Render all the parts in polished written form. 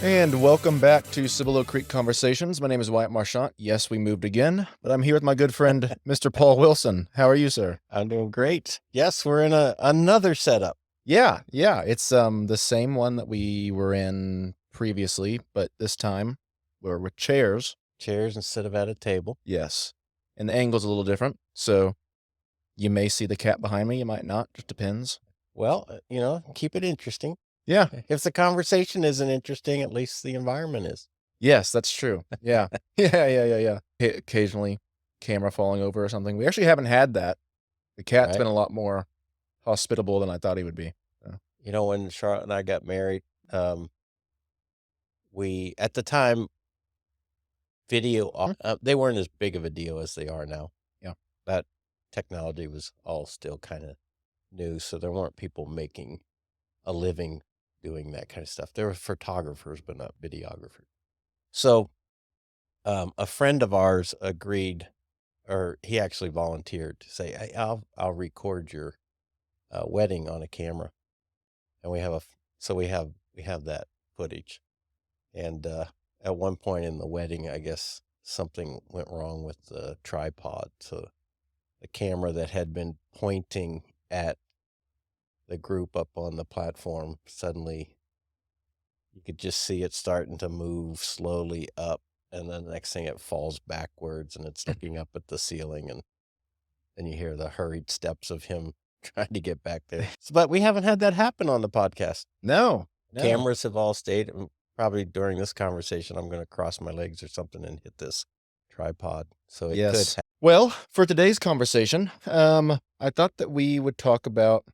And welcome back to Cibolo Creek Conversations. My name is Wyatt Marchant. Yes, we moved again, but I'm here with my good friend, Mr. Paul Wilson. How are you, sir? I'm doing great. Yes, we're in another setup. Yeah. It's the same one that we were in previously, but this time we're with chairs. Chairs instead of at a table. Yes. And the angle's a little different, so you may see the cat behind me, you might not, just depends. Well, keep it interesting. Yeah. If the conversation isn't interesting, at least the environment is. Yes, that's true. Yeah. Yeah. Occasionally camera falling over or something. We actually haven't had that. The cat's Right. been a lot more hospitable than I thought he would be. So. When Charlotte and I got married, we at the time they weren't as big of a deal as they are now. Yeah. That technology was all still kind of new, so there weren't people making a living doing that kind of stuff. There were photographers, but not videographers. So a friend of ours agreed, or he actually volunteered to say, "Hey, I'll record your wedding on a camera," and we have that footage. And at one point in the wedding, I guess something went wrong with the tripod, so the camera that had been pointing at the group up on the platform suddenly you could just see it starting to move slowly up, and then the next thing it falls backwards and it's looking up at the ceiling, and then you hear the hurried steps of him trying to get back there. But we haven't had that happen on the podcast. No. Cameras have all stayed. Probably during this conversation, I'm going to cross my legs or something and hit this tripod. So it Yes. could. Well, for today's conversation, I thought that we would talk about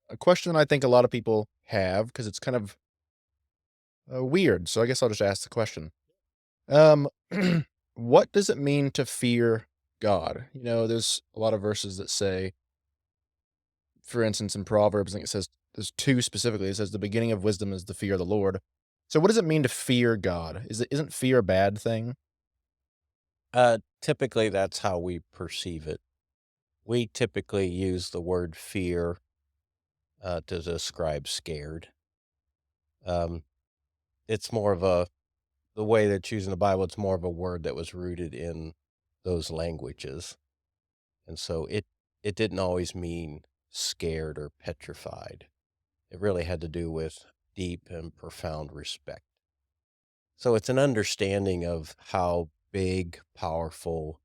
a question I think a lot of people have because it's kind of weird. So I guess I'll just ask the question. Um, what does it mean to fear God? There's a lot of verses that say, for instance, in Proverbs, I think it says there's two specifically. It says the beginning of wisdom is the fear of the Lord. So what does it mean to fear God? Isn't fear a bad thing? Typically, that's how we perceive it. We typically use the word fear to describe scared. It's more of the way that's used in the Bible, it's more of a word that was rooted in those languages. And so it didn't always mean scared or petrified. It really had to do with deep and profound respect. So it's an understanding of how big, powerful,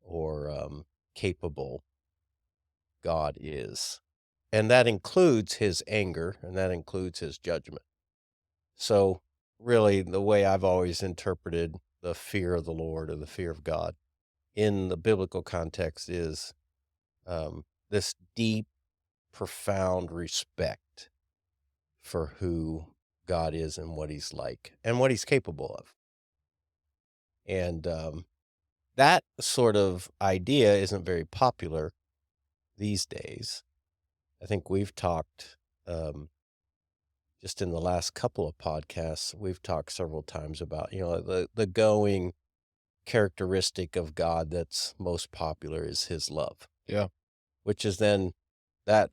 or capable God is. And that includes his anger and that includes his judgment. So, really, the way I've always interpreted the fear of the Lord or the fear of God in the biblical context is this deep, profound respect for who God is and what he's like and what he's capable of. And that sort of idea isn't very popular these days. I think we've talked just in the last couple of podcasts, we've talked several times about, the going characteristic of God that's most popular is his love. Yeah. Which is then that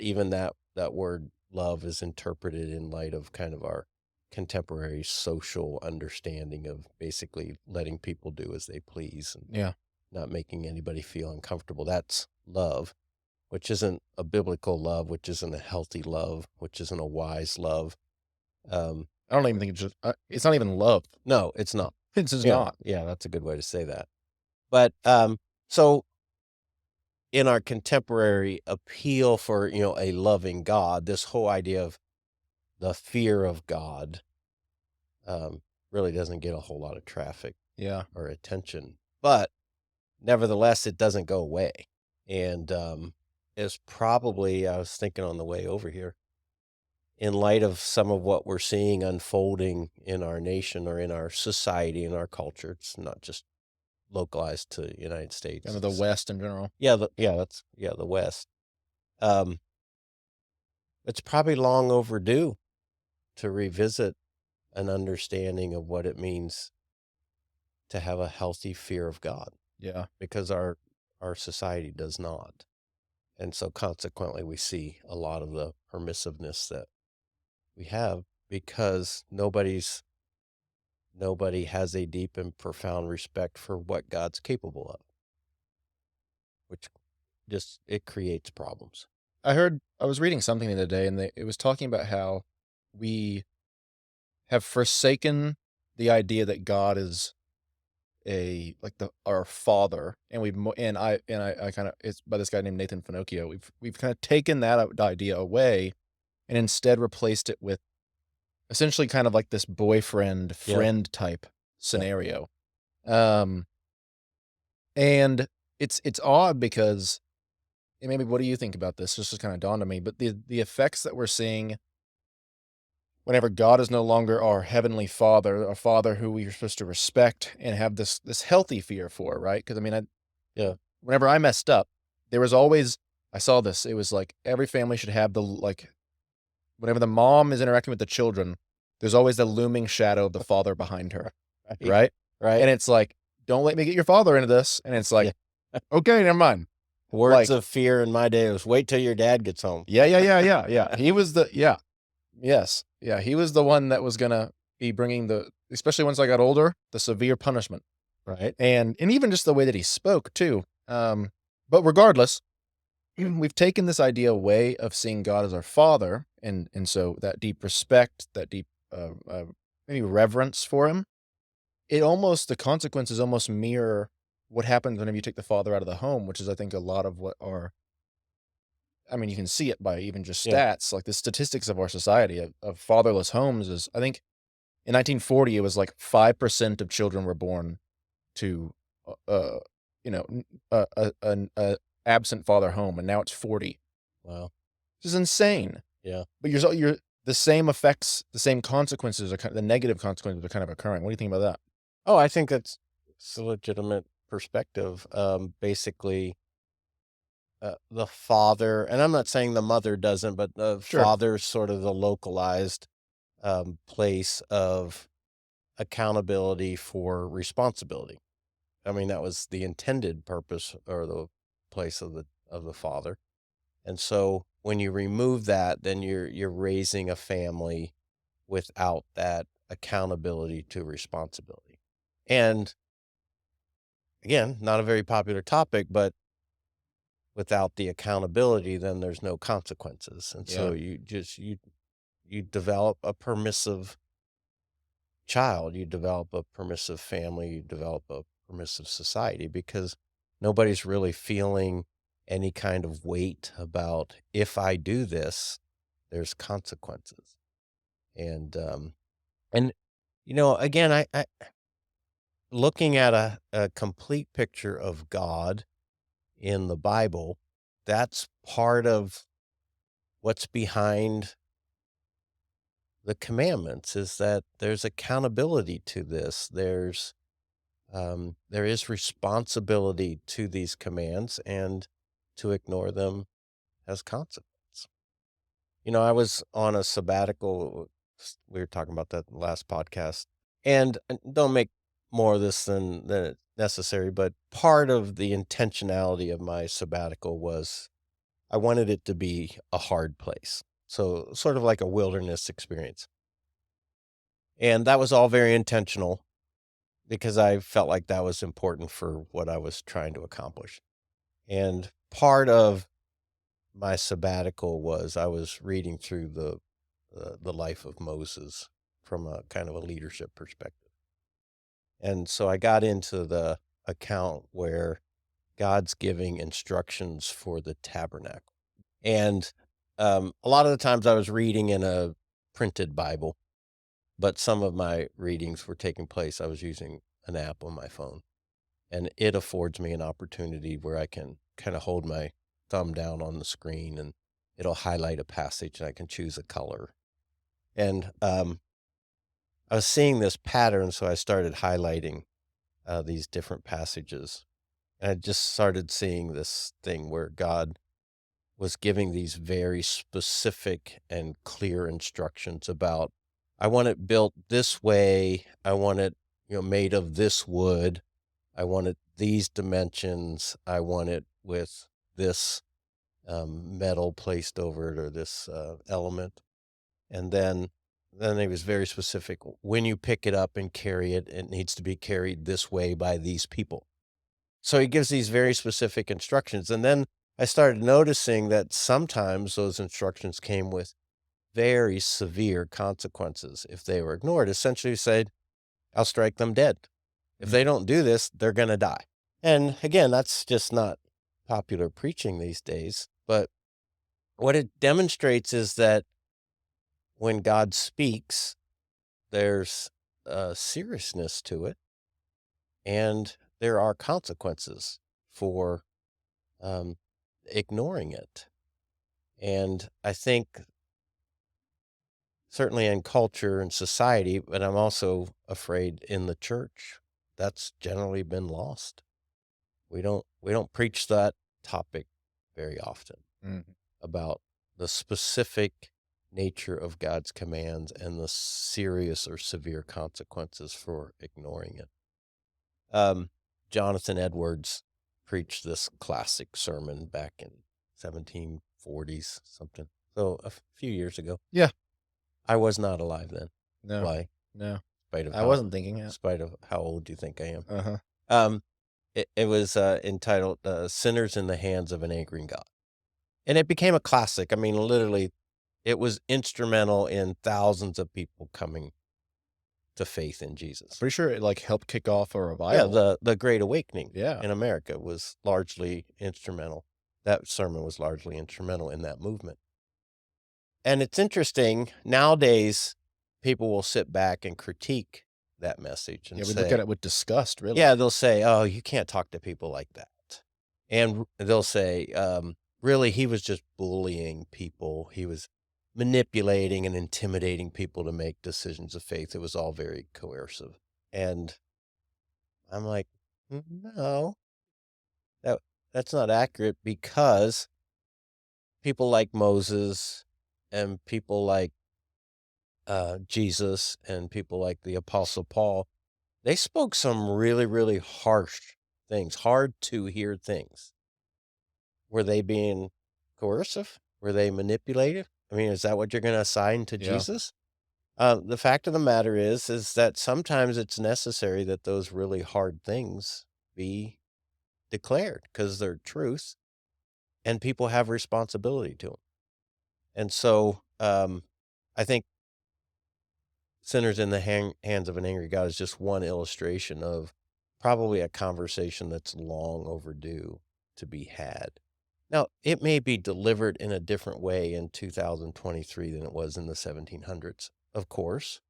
word love is interpreted in light of kind of our contemporary social understanding of basically letting people do as they please and Yeah. not making anybody feel uncomfortable. That's love, which isn't a biblical love, which isn't a healthy love, which isn't a wise love. I don't even think it's not even love. No, it's not. It's just Yeah, not. yeah, that's a good way to say that. But so in our contemporary appeal for, a loving God, this whole idea of the fear of God really doesn't get a whole lot of traffic Yeah. or attention. But nevertheless, it doesn't go away. And it's probably, I was thinking on the way over here, in light of some of what we're seeing unfolding in our nation or in our society, in our culture, it's not just localized to the United States. Kind of the West in general. Yeah, the West. Um, it's probably long overdue to revisit an understanding of what it means to have a healthy fear of God, Yeah. because our society does not. And so consequently, we see a lot of the permissiveness that we have because nobody's nobody has a deep and profound respect for what God's capable of, which just it creates problems. I was reading something the other day, and it was talking about how we have forsaken the idea that God is a like the our father, and I kind of it's by this guy named Nathan Finocchio. We've kind of taken that idea away and instead replaced it with essentially kind of like this boyfriend Yeah, friend type yeah, scenario. Um, and it's odd because and maybe what do you think about this? This just kind of dawned on me, but the effects that we're seeing whenever God is no longer our heavenly Father, a Father who we are supposed to respect and have this healthy fear for, right? Because I mean, yeah. whenever I messed up, there was always I saw this. It was like every family should have whenever the mom is interacting with the children, there's always the looming shadow of the father behind her, Right, right? right. And it's like, don't let me get your father into this. And it's like, Yeah. okay, never mind. Words Like, of fear in my day was wait till your dad gets home. yeah. He was yes, yeah. He was the one that was gonna be bringing especially once I got older, the severe punishment, Right? and even just the way that he spoke too. But regardless, we've taken this idea away of seeing God as our Father, and so that deep respect, that deep maybe reverence for Him. The consequences almost mirror what happens whenever you take the father out of the home, which is I think a lot of what our I mean, you can see it by even just Yeah. stats, like the statistics of our society of fatherless homes is I think in 1940 it was like 5% of children were born to you know an absent father home, and now it's 40. Wow. This is insane. Yeah. But you're the same effects, the same consequences the negative consequences are kind of occurring. What do you think about that? Oh, I think it's a legitimate perspective. Basically, the father, and I'm not saying the mother doesn't, but the Sure. father's sort of the localized place of accountability for responsibility. I mean, that was the intended purpose or the place of the father. And so when you remove that, then you're raising a family without that accountability to responsibility. And again, not a very popular topic, but without the accountability, then there's no consequences. And Yeah. so you develop a permissive child, you develop a permissive family, you develop a permissive society because nobody's really feeling any kind of weight about if I do this, there's consequences. And again, I looking at a complete picture of God in the Bible, that's part of what's behind the commandments is that there's accountability to this. There is responsibility to these commands, and to ignore them has consequence. I was on a sabbatical. We were talking about that in the last podcast, and don't make more of this than it's necessary. But part of the intentionality of my sabbatical was I wanted it to be a hard place, so sort of like a wilderness experience, and that was all very intentional because I felt like that was important for what I was trying to accomplish. And part of my sabbatical was I was reading through the life of Moses from a kind of a leadership perspective. And so I got into the account where God's giving instructions for the tabernacle. And a lot of the times I was reading in a printed Bible, but some of my readings were taking place. I was using an app on my phone. And it affords me an opportunity where I can kind of hold my thumb down on the screen and it'll highlight a passage and I can choose a color. And I was seeing this pattern, so I started highlighting these different passages. And I just started seeing this thing where God was giving these very specific and clear instructions about I want it built this way, I want it made of this wood, I want it these dimensions. I want it with this metal placed over it or this element. And then then he was very specific. When you pick it up and carry it, it needs to be carried this way by these people. So he gives these very specific instructions. And then I started noticing that sometimes those instructions came with very severe consequences if they were ignored. Essentially, he said, I'll strike them dead. If Mm. they don't do this, they're going to die. And again, that's just not popular preaching these days. But what it demonstrates is that when God speaks, there's a seriousness to it, and there are consequences for um, ignoring it. And I think certainly in culture and society, but I'm also afraid in the church, that's generally been lost. We don't preach that topic very often Mhm. about the specific nature of God's commands and the serious or severe consequences for ignoring it. Um, Jonathan Edwards preached this classic sermon back in 1740s something. So a few years ago. Yeah. I was not alive then. No. Why? No. Spite of I how wasn't thinking it. Spite of how old you think I am. Uh-huh. Um, it was entitled "Sinners in the Hands of an Angry God," and it became a classic. I mean, literally, it was instrumental in thousands of people coming to faith in I'm Jesus. pretty sure it, like, helped kick off a Yeah, revival. the Great Awakening Yeah. in America was largely instrumental. That sermon was largely instrumental in that movement. And it's interesting, nowadays, people will sit back and critique that message Yeah, and we look at say, it with disgust, really. yeah, they'll say, "Oh, you can't talk to people like that." And they'll say, "Really, he was just bullying people. He was manipulating and intimidating people to make decisions of faith. It was all very coercive." And I'm like, No, that that's not accurate because people like Moses and people like Jesus and people like the Apostle Paul, they spoke some really, really harsh things, hard to hear things. Were they being coercive? Were they manipulative? I mean, is that what you're going to assign to Yeah. Jesus? The fact of the matter is that sometimes it's necessary that those really hard things be declared because they're truth and people have responsibility to them. And so I think Sinners in the Hands of an Angry God is just one illustration of probably a conversation that's long overdue to be had. Now, it may be delivered in a different way in 2023 than it was in the 1700s, of course,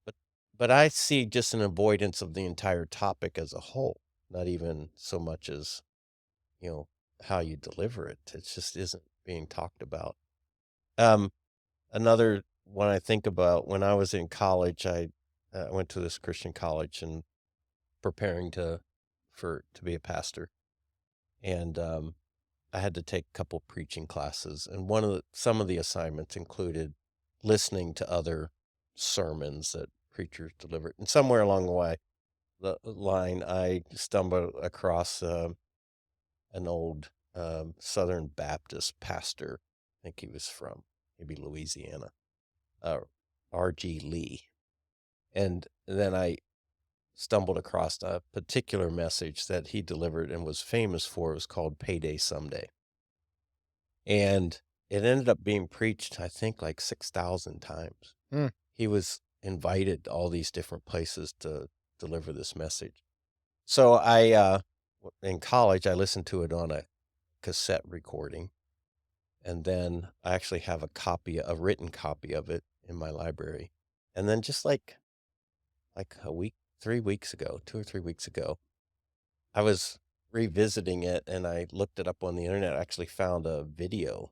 but but I see just an avoidance of the entire topic as a whole, not even so much as, you know, how you deliver it. It just isn't being talked about. Um, Another one I think about when I was in college, I went to this Christian college and preparing to be a pastor, and I had to take a couple preaching classes, and some of the assignments included listening to other sermons that preachers delivered. And somewhere along the line, I stumbled across an old Southern Baptist pastor. I think he was from maybe Louisiana, uh, R.G. Lee. And then I stumbled across a particular message that he delivered and was famous for. It was called Payday Someday. And it ended up being preached, I think, like 6,000 times. Mm. He was invited to all these different places to deliver this message. So in college, I listened to it on a cassette recording. And then I actually have a written copy of it in my library. And then just like a week, 3 weeks ago, 2 or 3 weeks ago, I was revisiting it and I looked it up on the internet. I actually found a video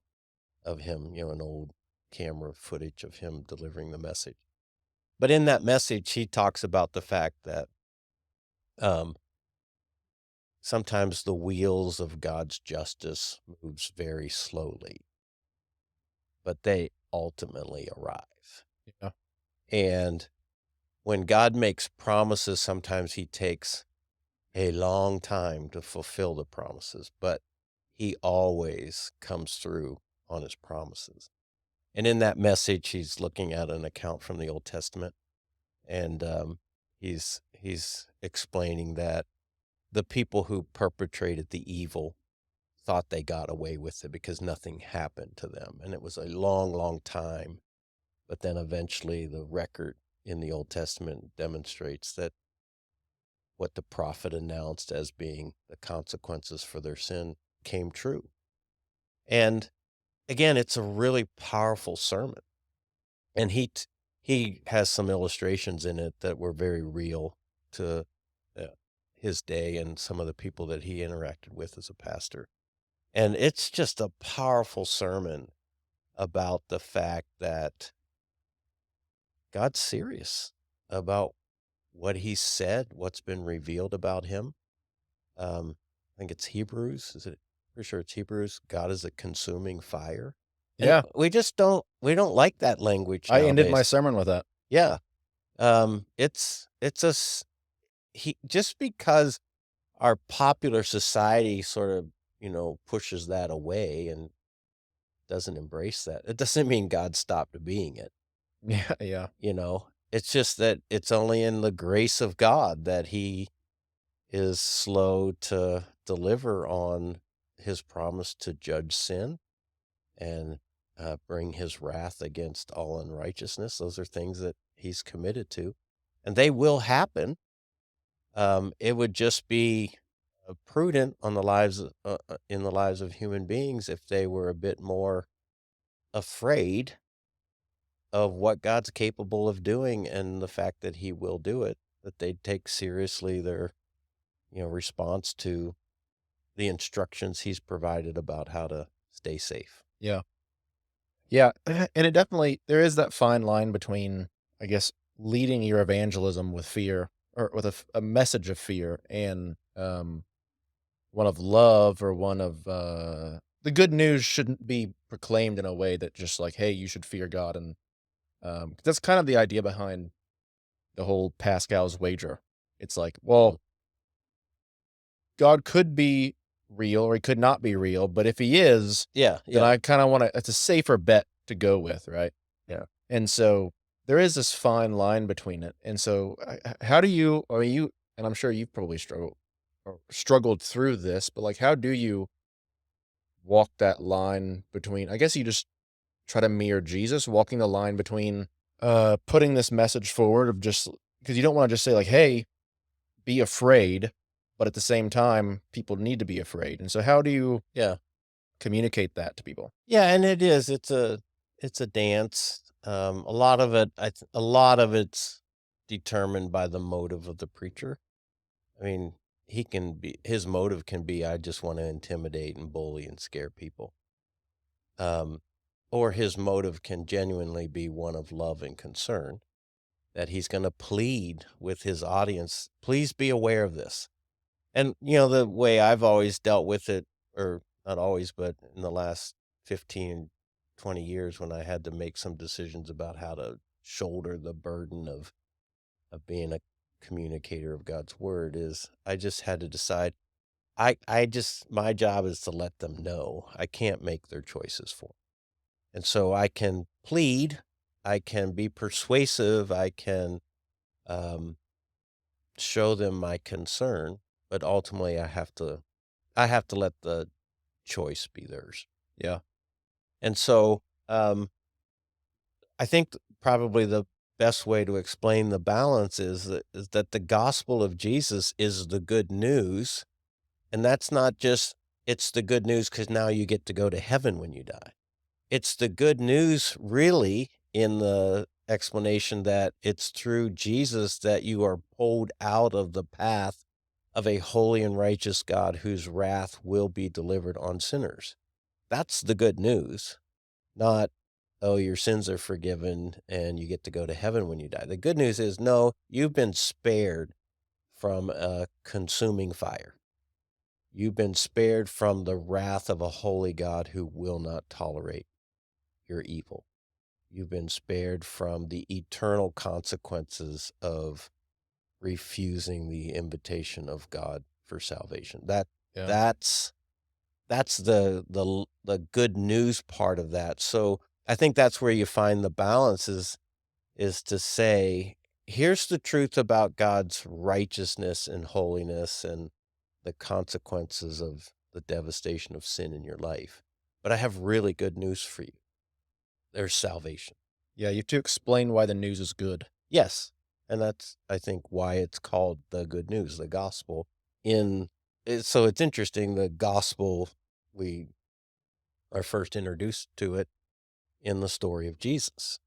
of him, an old camera footage of him delivering the message. But in that message, he talks about the fact that um, sometimes the wheels of God's justice moves very slowly, but they ultimately arrive. Yeah. And when God makes promises, sometimes he takes a long time to fulfill the promises, but he always comes through on his promises. And in that message, he's looking at an account from the Old Testament, and he's explaining that the people who perpetrated the evil thought they got away with it because nothing happened to them, and it was a long, long time. But then eventually, the record in the Old Testament demonstrates that what the prophet announced as being the consequences for their sin came true. And again, it's a really powerful sermon. And he has some illustrations in it that were very real to uh, his day and some of the people that he interacted with as a pastor. And it's just a powerful sermon about the fact that God's serious about what he said, what's been revealed about him. I think it's Hebrews. Is it? Pretty sure it's Hebrews. God is a consuming fire. And Yeah. we don't like that language I ended my nowadays. sermon with that. Yeah. It's a he just because our popular society sort of, pushes that away and doesn't embrace that. It doesn't mean God stopped being it, Yeah, yeah, you know. It's just that it's only in the grace of God that he is slow to deliver on his promise to judge sin and bring his wrath against all unrighteousness. Those are things that he's committed to, and they will happen. It would just be prudent on the lives in the lives of human beings if they were a bit more afraid of what God's capable of doing and the fact that he will do it, that they'd take seriously their, response to the instructions he's provided about how to stay safe. yeah. Yeah, and it definitely there is that fine line between, I guess, leading your evangelism with fear or with a message of fear and, one of love or one of, the good news shouldn't be proclaimed in a way that just like, "Hey, you should fear God," and, that's kind of the idea behind the whole Pascal's wager. It's like, Mhm. well, God could be real or he could not be real, but if he is, Yeah, then yeah, I kinda wanna it's a safer bet to go with, right? yeah. And so, there is this fine line between it, and so, how do you I mean, you and I'm sure you've probably struggled through this, but, like, how do you walk that line between I guess you just try to mirror Jesus, walking the line between, putting this message forward of just because you don't wanna just say, like, "Hey, be afraid," but at the same time, people need to be afraid, and so how do you Yeah. communicate that to people? Yeah, and it is. It's a dance. A lot of it's determined by the motive of the preacher. I mean, his motive can be, I just want to intimidate and bully and scare people. Um, or his motive can genuinely be one of love and concern that he's going to plead with his audience, please be aware of this. And, the way I've always dealt with it, or not always, but in the last 15, 20 years when I had to make some decisions about how to shoulder the burden of being a communicator of God's word is I just had to decide my job is to let them know. I can't make their choices for 'em. And so I can plead, I can be persuasive, I can um, show them my concern, but ultimately I have to let the choice be theirs. Yeah, And so, I think probably the best way to explain the balance is that the gospel of Jesus is the good news, and that's not just it's the good news because now you get to go to heaven when you die. It's the good news really in the explanation that it's through Jesus that you are pulled out of the path of a holy and righteous God whose wrath will be delivered on sinners. That's the good news, not, "Oh, your sins are forgiven and you get to go to heaven when you die." The good news is, no, you've been spared from a consuming fire. You've been spared from the wrath of a holy God who will not tolerate your evil. You've been spared from the eternal consequences of refusing the invitation of God for salvation. yeah, That's the good news part of that. So I think that's where you find the balance is to say, here's the truth about God's righteousness and holiness and the consequences of the devastation of sin in your life. But I have really good news for you. There's salvation. Yeah, you have to explain why the news is good. Yes. And that's, I think, why it's called the good news, the gospel. So it's interesting, the gospel, we are first introduced to it in the story of Jesus.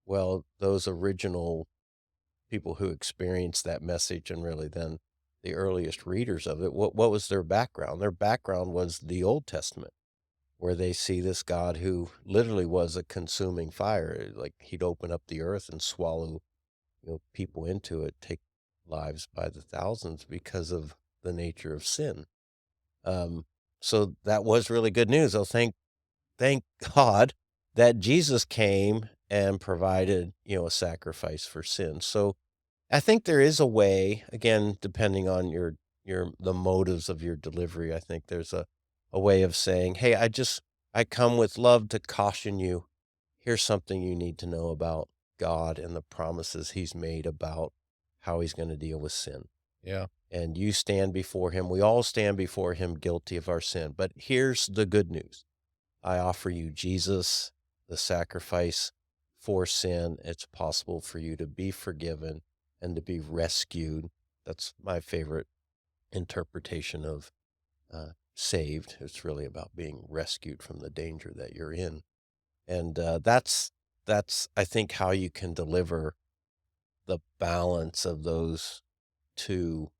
Well, those original people who experienced that message and really then the earliest readers of it, what was their background? Their background was the Old Testament, where they see this God who literally was a consuming fire. Like he'd open up the earth and swallow, people into it, take lives by the thousands because of the nature of sin. Um, so that was really good news. Oh, thank God that Jesus came and provided, a sacrifice for sin. So I think there is a way, again, depending on the motives of your delivery. I think there's a way of saying, "Hey, I come with love to caution you. Here's something you need to know about God and the promises he's made about how he's going to deal with sin. Yeah. And you stand before him. We all stand before him guilty of our sin. But here's the good news. I offer you Jesus, the sacrifice for sin. It's possible for you to be forgiven and to be rescued." That's my favorite interpretation of saved. It's really about being rescued from the danger that you're in. And that's I think how you can deliver the balance of those two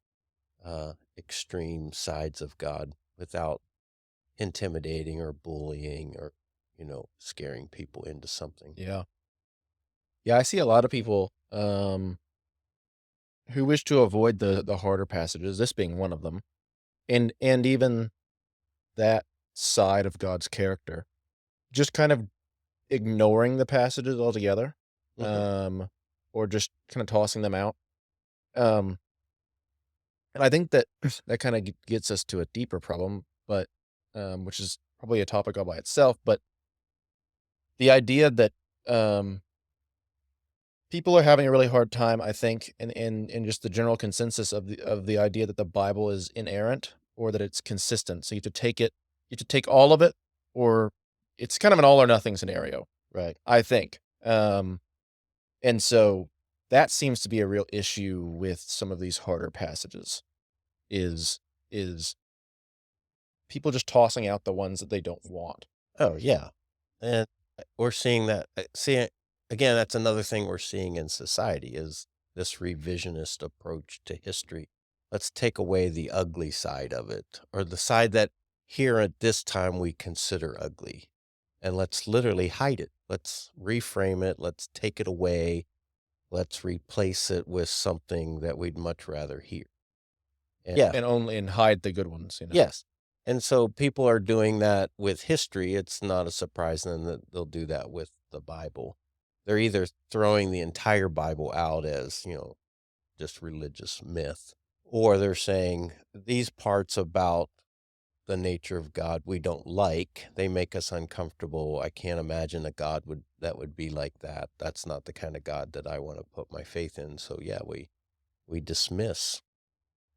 extreme sides of God without intimidating or bullying or, scaring people into something. Yeah. Yeah, I see a lot of people, who wish to avoid the harder passages, this being one of them, and even that side of God's character, just kind of ignoring the passages altogether, Mhm. or just kinda tossing them out. Um, and I think that that kinda gets us to a deeper problem, but, which is probably a topic all by itself, but the idea that, um people are having a really hard time, I think, in just the general consensus of the idea that the Bible is inerrant or that it's consistent. So you have to take all of it, or it's kind of an all or nothing scenario, Right. I think. And so that seems to be a real issue with some of these harder passages is is people just tossing out the ones that they don't want. Oh, yeah. And we're seeing that. See, again, that's another thing we're seeing in society is this revisionist approach to history. Let's take away the ugly side of it, or the side that here at this time we consider ugly, and let's literally hide it. Let's reframe it. Let's take it away. Let's replace it with something that we'd much rather hear. Yeah. And hide the good ones, you know. Yes. And so people are doing that with history. It's not a surprise then that they'll do that with the Bible. They're either throwing the entire Bible out as, just religious myth, or they're saying these parts about the nature of God we don't like. They make us uncomfortable. I can't imagine a God that would be like that. That's not the kind of God that I want to put my faith in. So yeah, we dismiss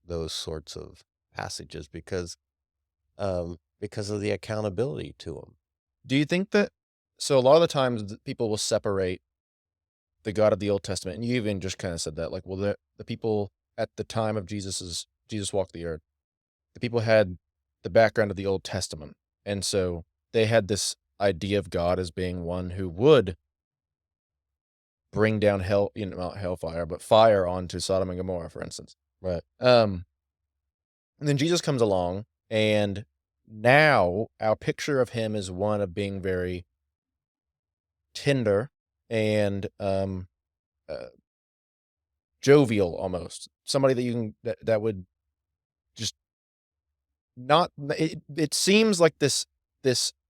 those sorts of passages because of the accountability to them. Do you think that so a lot of the times people will separate the God of the Old Testament, and you even just kinda said that, like, well, the people at the time of Jesus walked the earth, the people had the background of the Old Testament, and so they had this idea of God as being one who would bring down hell, not hellfire, but fire onto Sodom and Gomorrah, for instance. Right. And then Jesus comes along, and now our picture of him is one of being very tender and, uh jovial almost. Somebody that you can that would just not it seems like this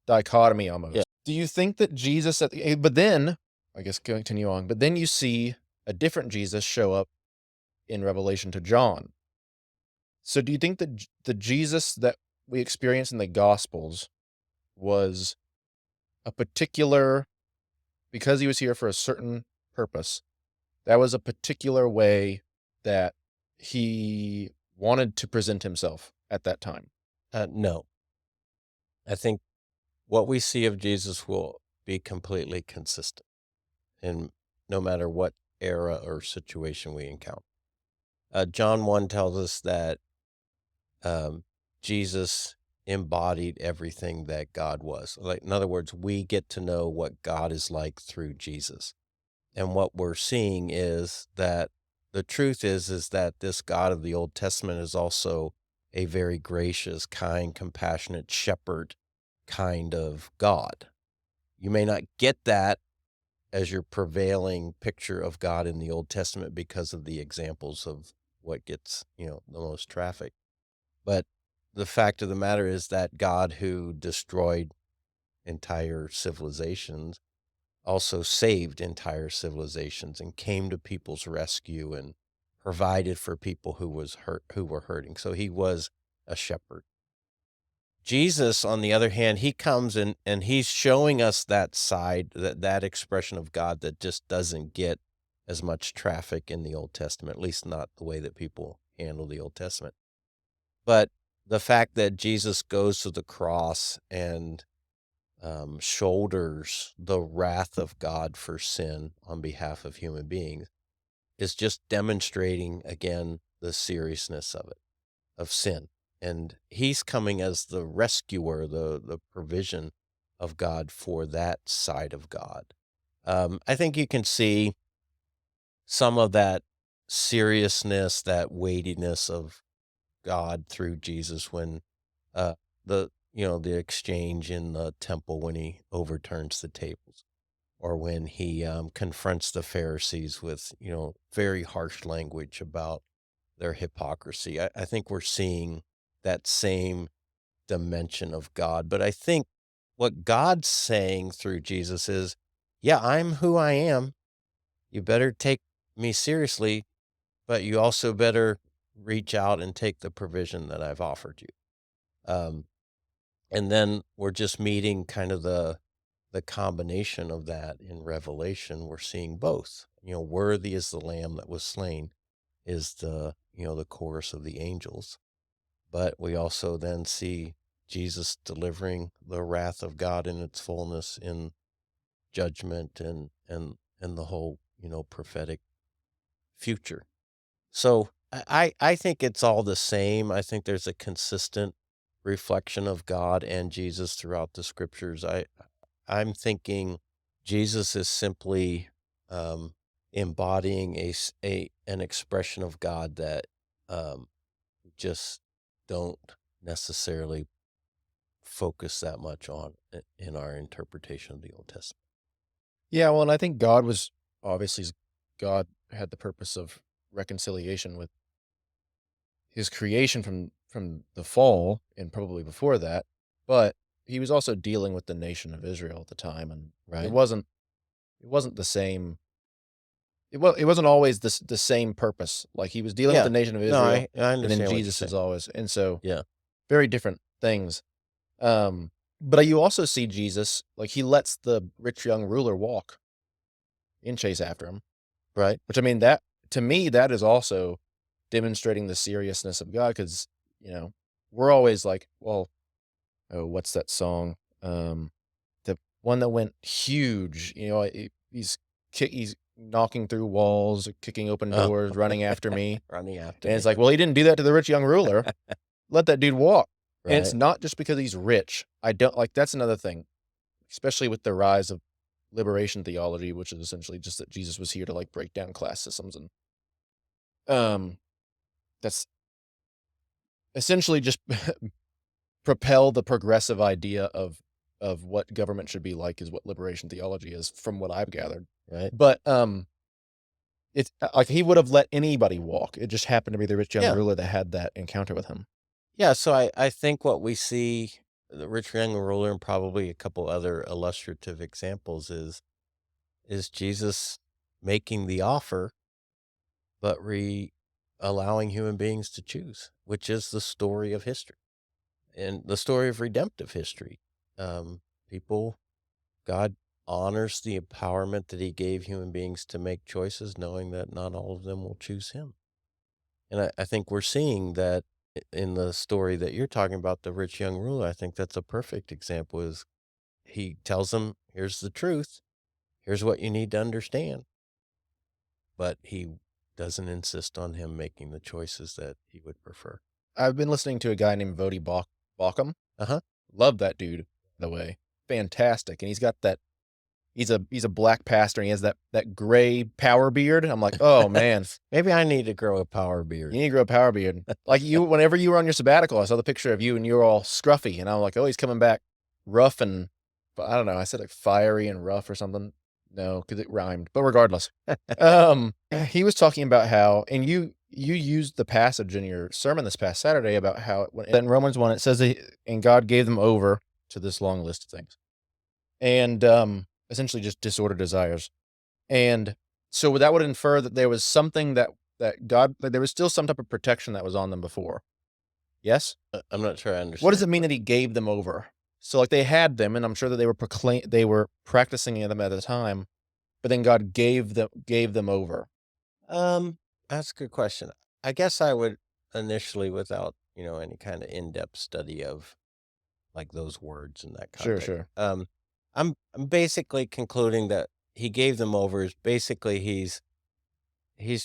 dichotomy Yeah. almost. Do you think that Jesus but then, I guess continue on, but then you see a different Jesus show up in Revelation to John. So do you think that the Jesus that we experience in the Gospels was a particular because he was here for a certain purpose. That was a particular way that he wanted to present himself at that time. No, I think what we see of Jesus will be completely consistent in no matter what era or situation we encounter. John 1 tells us that Jesus embodied everything that God was. Like, in other words, we get to know what God is like through Jesus. And what we're seeing is that the truth is that this God of the Old Testament is also a very gracious, kind, compassionate shepherd kind of God. You may not get that as your prevailing picture of God in the Old Testament because of the examples of what gets, the most traffic. But the fact of the matter is that God who destroyed entire civilizations also saved entire civilizations and came to people's rescue and provided for people who were hurting. So he was a shepherd. Jesus, on the other hand, he comes and he's showing us that side, that expression of God that just doesn't get as much traffic in the Old Testament, at least not the way that people handle the Old Testament. But the fact that Jesus goes to the cross and shoulders the wrath of God for sin on behalf of human beings is just demonstrating again the seriousness of it, of sin. And he's coming as the rescuer, the provision of God for that side of God. I think you can see some of that seriousness, that weightiness of God through Jesus when uh, the exchange in the temple when he overturns the tables, or when he confronts the Pharisees with very harsh language about their hypocrisy. I think we're seeing that same dimension of God. But I think what God's saying through Jesus is, yeah, I'm who I am. You better take me seriously, but you also better reach out and take the provision that I've offered you. Um, and then we're just meeting kind of the combination of that in Revelation. We're seeing both. Worthy is the lamb that was slain is the chorus of the angels. But we also then see Jesus delivering the wrath of God in its fullness in judgment and the whole, prophetic future. So I think it's all the same. I think there's a consistent reflection of God and Jesus throughout the scriptures. I'm thinking Jesus is simply embodying an expression of God that just don't necessarily focus that much on in our interpretation of the Old Testament. Yeah, well, and I think God was obviously God had the purpose of reconciliation with his creation from the fall and probably before that, but he was also dealing with the nation of Israel at the time, and it Right? wasn't it wasn't the same. It wasn't always the same purpose. Like he was dealing with the Yeah. nation of No, Israel, I and then understand what you're Jesus is saying. always, and so Yeah. very different things. But you also see Jesus like he lets the rich young ruler walk and chase after him. Right. Which I mean, that to me, that is also demonstrating the seriousness of God because, we're always like, well, oh, what's that song? The one that went huge, he's knocking through walls, kicking open Oh, doors, running after me. running after And it's me. like, well, he didn't do that to the rich young ruler. Let that dude walk. And it's Right. not just because he's rich. I don't like that's another thing, especially with the rise of liberation theology, which is essentially just that Jesus was here to like break down class systems and um that's essentially just propel the progressive idea of what government should be like is what liberation theology is from what I've gathered. Right. But, it's like he would have let anybody walk. It just happened to be the rich young Yeah. ruler that had that encounter with him. Yeah. So I think what we see the rich young ruler and probably a couple other illustrative examples is Jesus making the offer, but allowing human beings to choose, which is the story of history and the story of redemptive history. People God honors the empowerment that he gave human beings to make choices, knowing that not all of them will choose him. And I think we're seeing that in the story that you're talking about, the rich young ruler. I think that's a perfect example is he tells them, here's the truth. Here's what you need to understand. But he doesn't insist on him making the choices that he would prefer. I've been listening to a guy named Bauckham. Uh-huh. Love that dude, by the way. Fantastic. And he's got that he's a black pastor and he has that gray power beard. I'm like, "Oh, man, Maybe I need to grow a power you beard. need to grow a power beard." Like whenever you were on your sabbatical, I saw the picture of you and you were all scruffy and I'm like, "Oh, he's coming back rough and," but I don't know, I said like fiery and rough or something. No, because it rhymed. But regardless, he was talking about how, and you used the passage in your sermon this past Saturday about how when in Romans 1 it says that and God gave them over to this long list of things. And essentially just disordered desires. And so that would infer that there was something that there was still some type of protection that was on them before. Yes? I'm not sure I What does understand. it mean that he gave them over? So like they had them, and I'm sure that they were practicing them at the time, but then God gave them over. That's a good question. I guess I would initially, without, any kind of in-depth study of like those words in that Sure, context. sure. I'm basically concluding that he gave them over is basically he's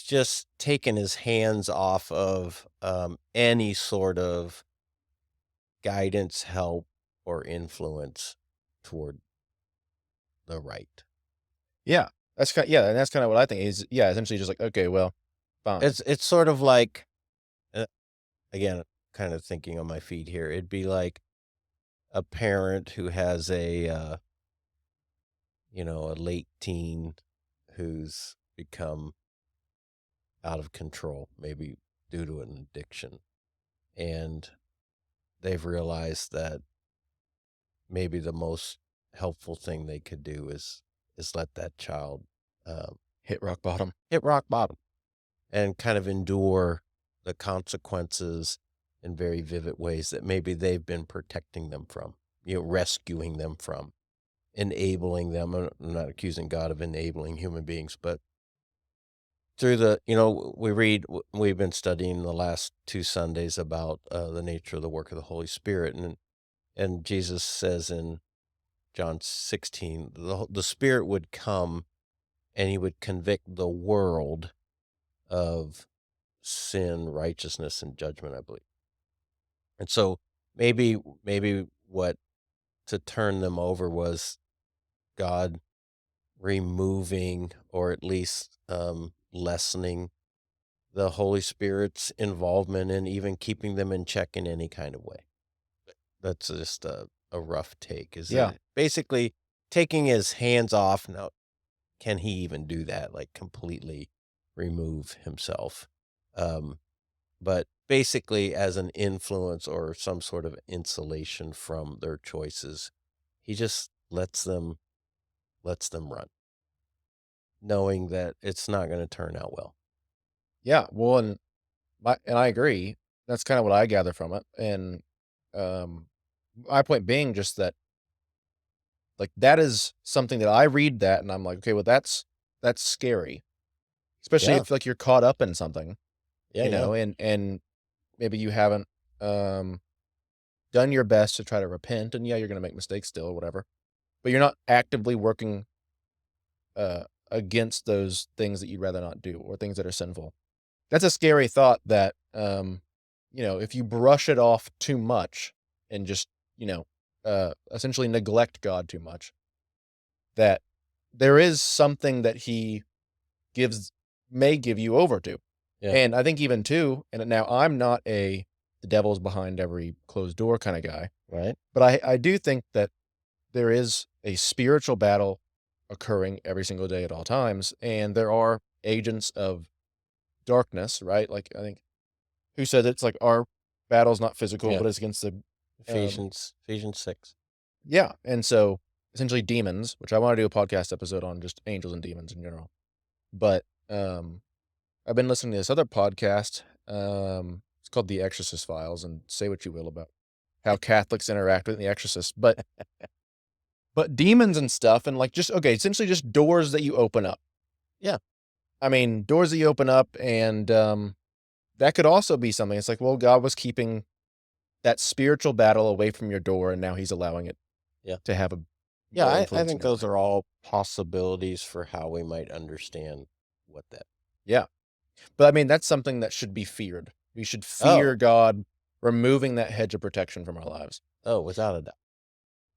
just taken his hands off of any sort of guidance, help, or influence toward the right. Yeah. And that's kind of what I think is, yeah, essentially just like, okay, well, fine. It's sort of like uh, again, kind of thinking on my feet here. It'd be like a parent who has a late teen who's become out of control, maybe due to an addiction. And they've realized that maybe the most helpful thing they could do is let that child um, Hit rock bottom. hit rock bottom and kind of endure the consequences in very vivid ways that maybe they've been protecting them from, rescuing them from, enabling them. I'm not accusing God of enabling human beings, but through we've been studying the last 2 Sundays about the nature of the work of the Holy Spirit. And Jesus says in John 16, the Spirit would come and he would convict the world of sin, righteousness, and judgment, I believe. And so maybe what to turn them over was God removing or at least lessening the Holy Spirit's involvement in even keeping them in check in any kind of way. That's just a rough take. Is Yeah. that basically taking his hands off? Now, can he even do that? Like completely remove himself? Um, but basically, as an influence or some sort of insulation from their choices, he just lets them run, knowing that it's not going to turn out well. Yeah. Well, and I agree. That's kind of what I gather from it. And um my point being just that like that is something that I read that and I'm like, okay, well that's scary. Especially Yeah, if like you're caught up in something, yeah, yeah, and maybe you haven't um done your best to try to repent, and yeah, you're gonna make mistakes still or whatever. But you're not actively working against those things that you'd rather not do or things that are sinful. That's a scary thought that if you brush it off too much and just, essentially neglect God too much, that there is something that he gives may give you over to. yeah. And I think even too, and now I'm not the devil's behind every closed door kind of guy, Right. but I do think that there is a spiritual battle occurring every single day at all times, and there are agents of darkness, right? Like I think who said it's like our battle's not physical, Yeah. but it's against the Ephesians 6. yeah, and so essentially demons, which I want to do a podcast episode on just angels and demons in general. But I've been listening to this other podcast. It's called The Exorcist Files, and say what you will about how Catholics interact with The Exorcist, but But demons and stuff and, like, just okay, essentially just doors that you open up. Yeah. I mean, doors that you open up and, that could also be something. It's like, well, God was keeping that spiritual battle away from your door, and now he's allowing it Yeah. to have a Yeah, more I influence in think your those life. are all possibilities for how we might understand what that. Yeah. But, I mean, that's something that should be feared. We should fear Oh, God removing that hedge of protection from our lives. oh, without a doubt.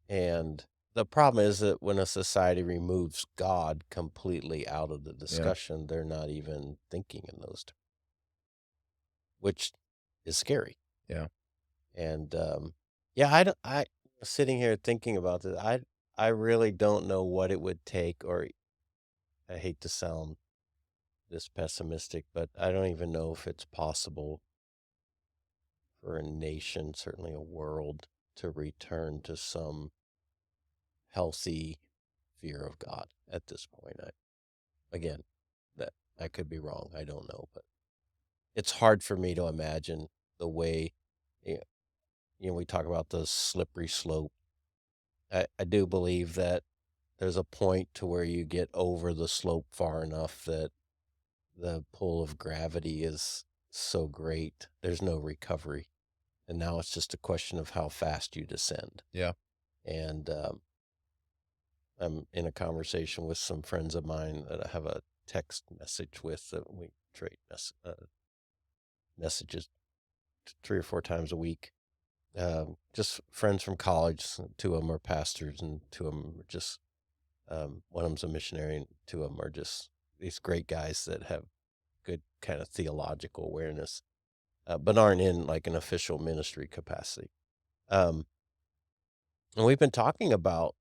And the problem is that when a society removes God completely out of the Yeah. discussion, they're not even thinking in those terms, which is scary. Yeah. And yeah, I sitting here thinking about this, I really don't know what it would take, or I hate to sound this pessimistic, but I don't even know if it's possible for a nation, certainly a world, to return to some healthy fear of God at this point. Again, that I could be wrong. I don't know, but it's hard for me to imagine the way, y- we talk about the slippery slope. I do believe that there's a point to where you get over the slope far enough that the pull of gravity is so great, there's no recovery. And now it's just a question of how fast you descend. Yeah. And I'm in a conversation with some friends of mine that I have a text message with, that we trade messages 3 or 4 times a week. Just friends from college. Two of them are pastors, and two of them are just, one of them's a missionary, and two of them are just these great guys that have good kind of theological awareness, but aren't in like an official ministry capacity. Um, and we've been talking about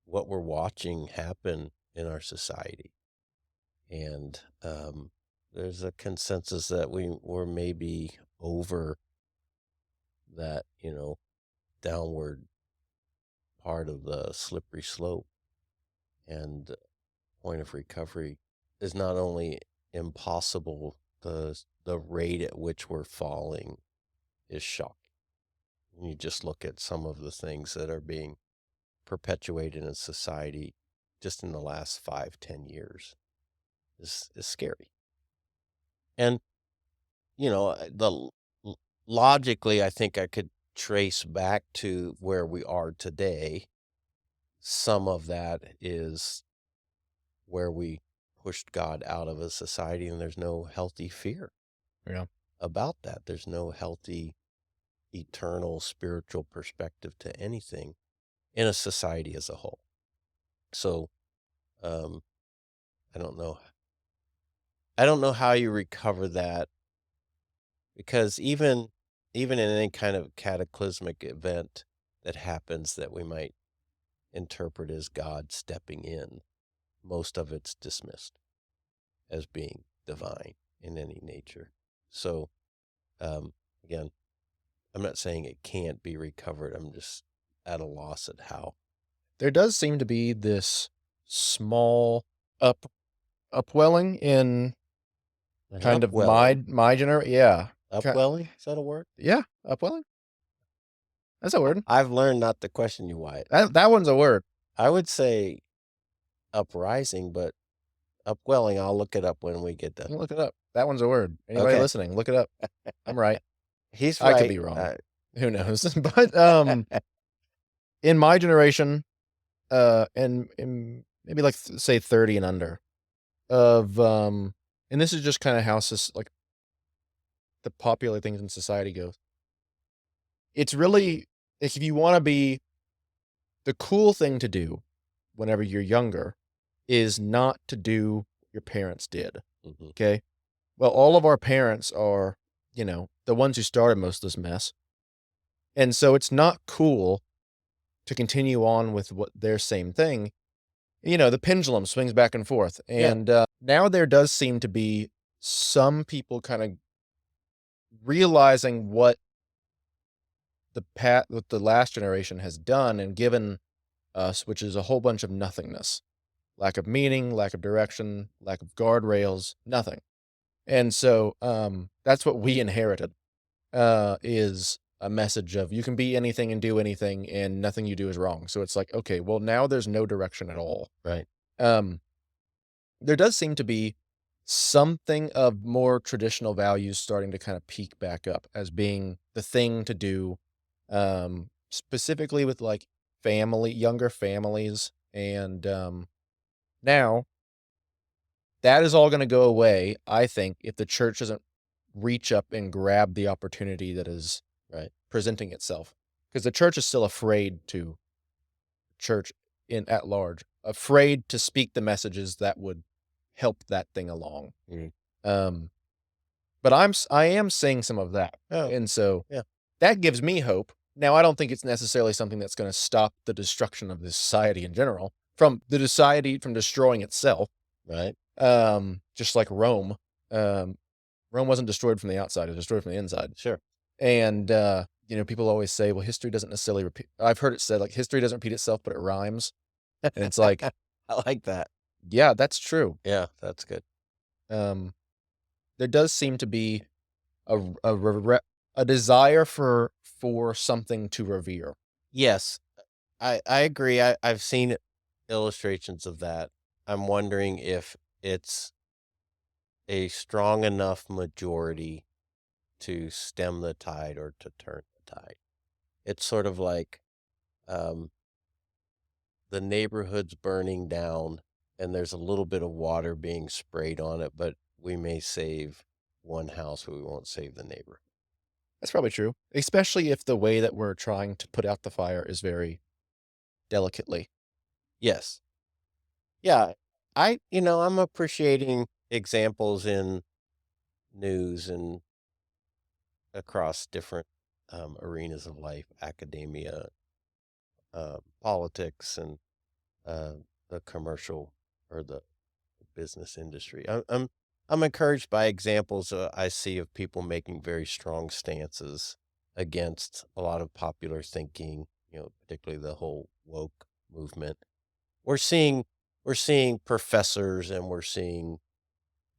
what we're watching happen in our society. And there's a consensus that we're maybe over that, downward part of the slippery slope. And point of recovery is not only impossible, the rate at which we're falling is shocking. You just look at some of the things that are being perpetuated in society just in the last 5, 10 years is scary. And, logically, I think I could trace back to where we are today. Some of that is where we pushed God out of a society, and there's no healthy fear Yeah. about that. There's no healthy, eternal, spiritual perspective to anything in a society as a whole. So, um, I don't know. I don't know how you recover that, because even in any kind of cataclysmic event that happens that we might interpret as God stepping in, most of it's dismissed as being divine in any nature. So, again, I'm not saying it can't be recovered. I'm just at a loss at how. There does seem to be this small up upwelling in An kind of upwelling, my yeah. Ki upwelling, is that a word? Yeah, upwelling. That's a word. I've learned not to question you, Wyatt. That one's a word. I would say uprising, but upwelling, I'll look it up when we get done. You look it up. That one's a word. Anybody Okay. listening, look it up. I'm right. He's I could right. be wrong. Who knows? But, in my generation, and maybe, like, say 30 and under of, and this is just kinda how like, the popular things in society goes. It's really like, if you wanna be the cool thing to do whenever you're younger is not to do what your parents did, Mhm. okay? Well, all of our parents are, the ones who started most of this mess, and so it's not cool to continue on with what their same thing. The pendulum swings back and forth, Yeah, and, now there does seem to be some people kinda realizing what the last generation has done and given us, which is a whole bunch of nothingness. Lack of meaning, lack of direction, lack of guardrails, nothing. And so, that's what we inherited, is a message of you can be anything and do anything and nothing you do is wrong. So it's like, okay, well now there's no direction at all. Right. Um, there does seem to be something of more traditional values starting to kind of peak back up as being the thing to do, specifically with like younger families. And now that is all going to go away, I think, if the church doesn't reach up and grab the opportunity that is Right. presenting itself. Because the church is still afraid to church in at large, afraid to speak the messages that would help that thing along. Mhm. Um, but I am seeing some of that, Oh, and so yeah. that gives me hope. Now, I don't think it's necessarily something that's gonna stop the destruction of this society in general, from the society from destroying itself, Right. just like Rome. Um, Rome wasn't destroyed from the outside, it was destroyed from the inside. Sure. And, people always say, "Well, history doesn't necessarily repeat." I've heard it said, like, "History doesn't repeat itself, but it rhymes." And it's like, I like that. yeah, that's true. Yeah, that's good. Um, there does seem to be a desire for something to revere. Yes, I agree. I've seen illustrations of that. I'm wondering if it's a strong enough majority to stem the tide or to turn the tide. It's sort of like, um, the neighborhood's burning down and there's a little bit of water being sprayed on it, but we may save one house, but we won't save the neighbor. That's probably true, especially if the way that we're trying to put out the fire is very delicately. Yes. Yeah. I'm appreciating examples in news and across different arenas of life, academia, politics, and uh, the commercial or the business industry. I'm encouraged by examples I see of people making very strong stances against a lot of popular thinking. Particularly the whole woke movement. We're seeing we're seeing professors and we're seeing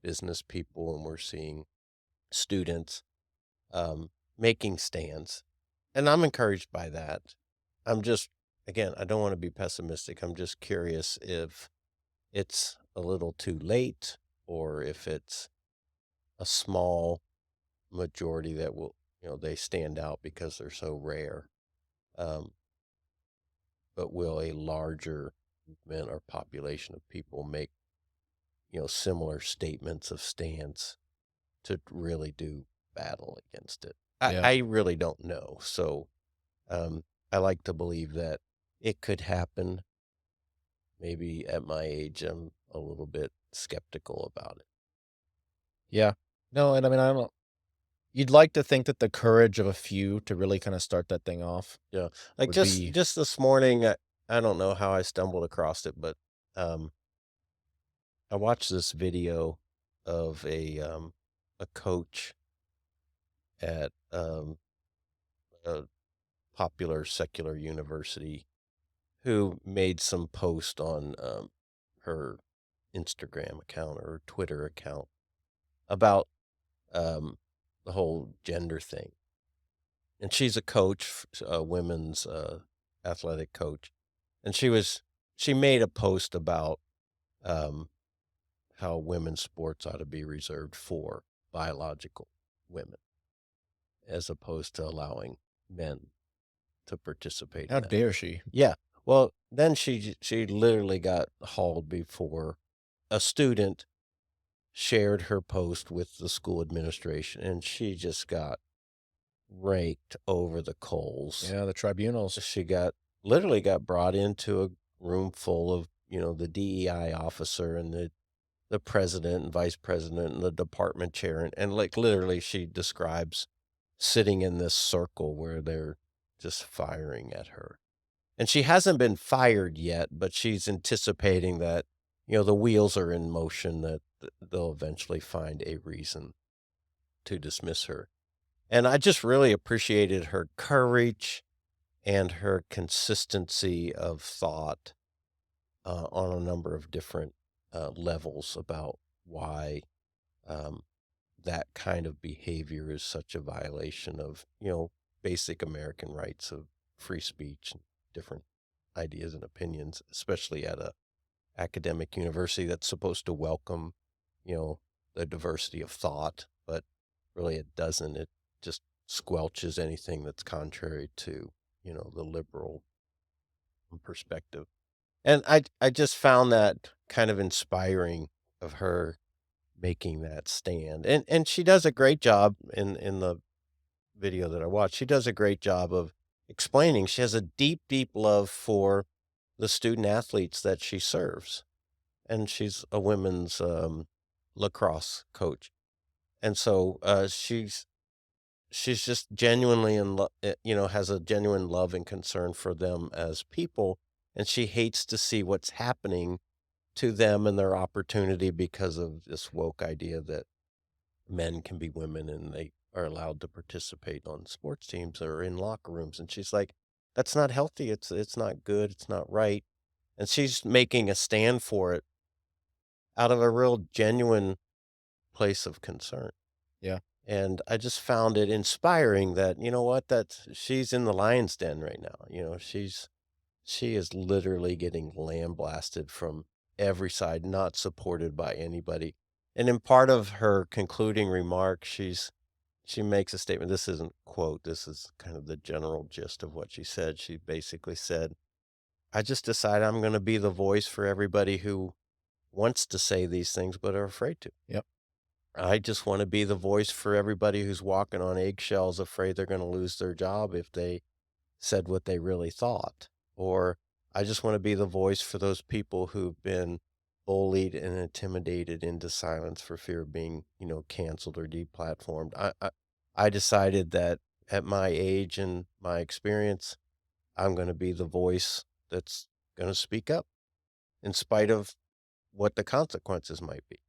business people and we're seeing students making stands, and I'm encouraged by that. I'm just again, I don't want to be pessimistic. I'm just curious if it's a little too late or if it's a small majority that will, they stand out because they're so rare. Um, but will a larger movement or population of people make, similar statements of stance to really do battle against it? I, Yeah. I really don't know. So I like to believe that it could happen. Maybe at my age, I'm a little bit skeptical about it. Yeah. No, and I mean, I don't you'd like to think that the courage of a few to really kinda start that thing off Yeah, like would be just this morning, I don't know how I stumbled across it, but um, I watched this video of a coach at a popular secular university who made some post on her Instagram account or her Twitter account about um, the whole gender thing. And she's a coach, a women's athletic coach, and she made a post about um, how women's sports ought to be reserved for biological women, as opposed to allowing men to participate how in that. dare she? Yeah. Well, then she literally got hauled before a student shared her post with the school administration, and she just got raked over the coals. Yeah, the tribunals. She got literally got brought into a room full of, the DEI officer and the president and vice president and the department chair, and like literally she describes sitting in this circle where they're just firing at her. And she hasn't been fired yet, but she's anticipating that, the wheels are in motion, that they'll eventually find a reason to dismiss her. And I just really appreciated her courage and her consistency of thought on a number of different levels about why um, that kind of behavior is such a violation of, basic American rights of free speech and different ideas and opinions, especially at a academic university that's supposed to welcome, you know, the diversity of thought, but really it doesn't. It just squelches anything that's contrary to, the liberal perspective. And I just found that kind of inspiring of her making that stand. And she does a great job in the video that I watched. She does a great job of explaining. She has a deep, deep love for the student athletes that she serves. And she's a women's lacrosse coach. And so she's just genuinely has a genuine love and concern for them as people, and she hates to see what's happening to them and their opportunity because of this woke idea that men can be women and they are allowed to participate on sports teams or in locker rooms. And she's like, that's not healthy. It's not good. It's not right. And she's making a stand for it out of a real genuine place of concern. Yeah. And I just found it inspiring that, you know what, that she's in the lion's den right now. She is literally getting lambasted from every side, not supported by anybody. And in part of her concluding remark, she makes a statement. This isn't quote, this is kind of the general gist of what she said. She basically said, I just decided I'm going to be the voice for everybody who wants to say these things but are afraid to. Yep. I just want to be the voice for everybody who's walking on eggshells, afraid they're going to lose their job if they said what they really thought. Or I just want to be the voice for those people who've been bullied and intimidated into silence for fear of being, canceled or deplatformed. I decided that at my age and my experience, I'm going to be the voice that's going to speak up in spite of what the consequences might be.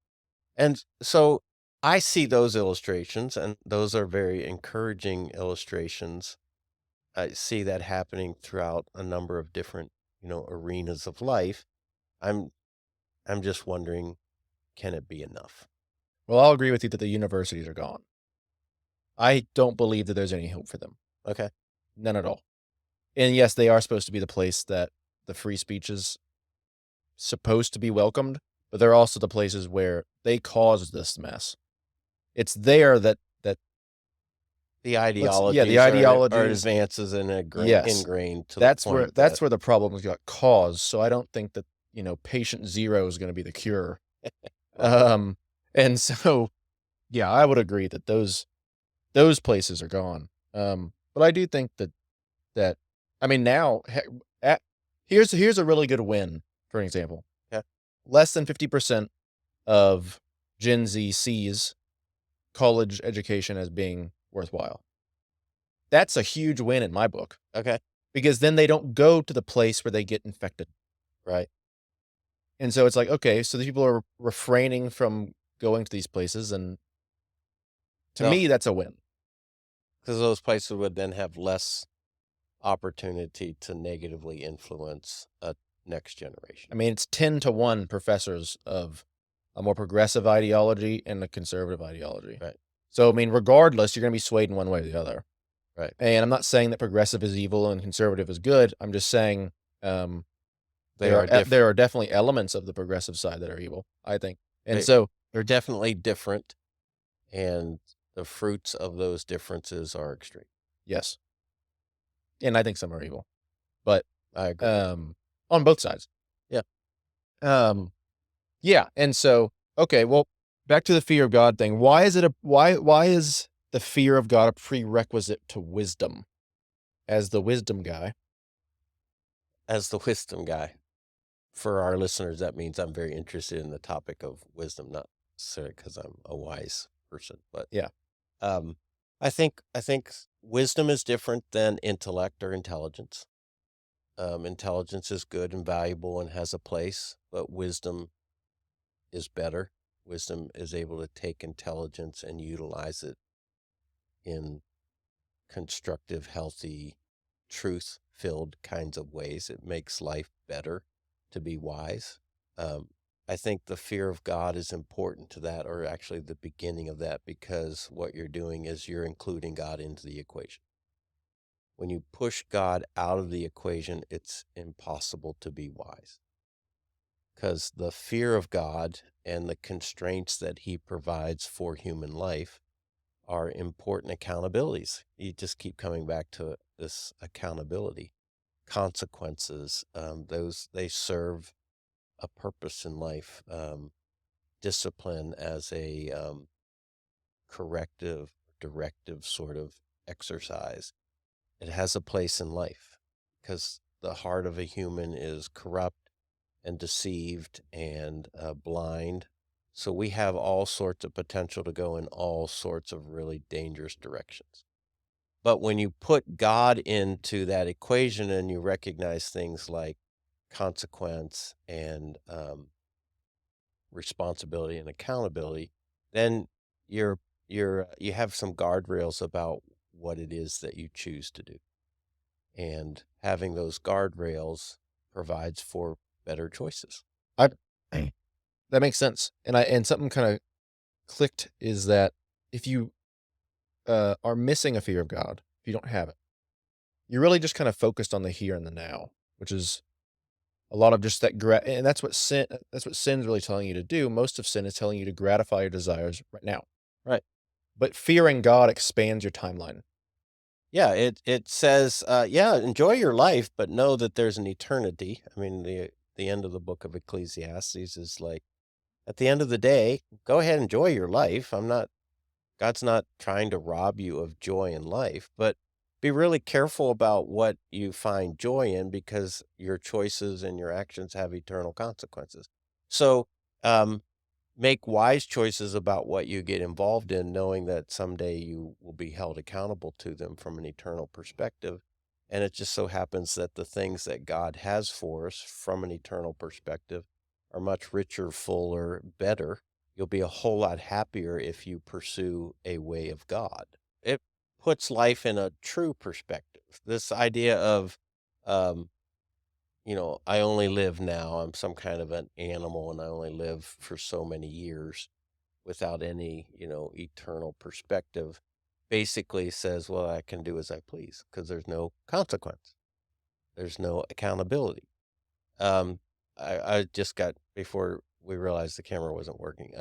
And so I see those illustrations, and those are very encouraging illustrations. I see that happening throughout a number of different, arenas of life. I'm I'm just wondering, can it be enough? Well, I'll agree with you that the universities are gone. I don't believe that there's any hope for them. Okay. None at all. And yes, they are supposed to be the place that the free speech is supposed to be welcomed, but they're also the places where they caused this mess. It's there that The the ideologies are ideologies. advances and Yes. ingrained to the point That's that where the problems got caused, so I don't think that, patient 0 is gonna be the cure. right. And so, yeah, I would agree that those places are gone. But I do think that I mean, now, here's a really good win, for an example. Yeah. Less than 50% of Gen Z sees college education as being worthwhile. That's a huge win in my book, Okay. because then they don't go to the place where they get infected. Right. And so it's like, okay, so the people are refraining from going to these places, and to No, me, that's a win. because those places would then have less opportunity to negatively influence a next I generation. mean, it's 10-to-1 professors of a more progressive ideology and a conservative ideology. Right. So, I mean, regardless, you're gonna be swayed in one way or the other. Right. And I'm not saying that progressive is evil and conservative is good. I'm just saying, They are there different. are definitely elements of the progressive side that are evil, I think. And They so, they're definitely different, and the fruits of those differences are extreme. yes, and I think some are evil, but, I agree. um, on both sides. Yeah. Um, yeah, and so, okay, well, back to the fear of God thing. Why is the fear of God a prerequisite to wisdom? As the wisdom guy. As the wisdom guy, for our listeners, that means I'm very interested in the topic of wisdom, not necessarily because I'm a wise person, but Yeah. um, I think wisdom is different than intellect or intelligence. Intelligence is good and valuable and has a place, but wisdom is better. Wisdom is able to take intelligence and utilize it in constructive, healthy, truth filled kinds of ways. It makes life better to be wise. Um, I think the fear of God is important to that, or actually the beginning of that, because what you're doing is you're including God into the equation. When you push God out of the equation, it's impossible to be wise because the fear of God and the constraints that he provides for human life are important accountabilities. You just keep coming back to this accountability. Consequences, those they serve a purpose in life. Discipline as a corrective, directive sort of exercise. It has a place in life because the heart of a human is corrupt and deceived and blind. So we have all sorts of potential to go in all sorts of really dangerous directions. But when you put God into that equation and you recognize things like consequence and responsibility and accountability, then you have some guardrails about what it is that you choose to do. And having those guardrails provides for better choices. I that makes sense. And something kind of clicked is that if you are missing a fear of God, if you don't have it, you're really just kind of focused on the here and the now, which is a lot of just that and that's what sin's really telling you to do. Most of sin is telling you to gratify your desires right now. Right. But fearing God expands your timeline. Yeah, it says, yeah, enjoy your life, but know that there's an eternity. I mean, the end of the book of Ecclesiastes is like, at the end of the day, go ahead and enjoy your life. God's not trying to rob you of joy in life, but be really careful about what you find joy in because your choices and your actions have eternal consequences. So, um, make wise choices about what you get involved in, knowing that someday you will be held accountable to them from an eternal perspective. And it just so happens that the things that God has for us from an eternal perspective are much richer, fuller, better. You'll be a whole lot happier if you pursue a way of God. It puts life in a true perspective. This idea of, um, I only live now. I'm some kind of an animal and I only live for so many years without any, eternal perspective basically says, well, I can do as I please because there's no consequence. There's no accountability. Um, I just got, before we realized the camera wasn't working,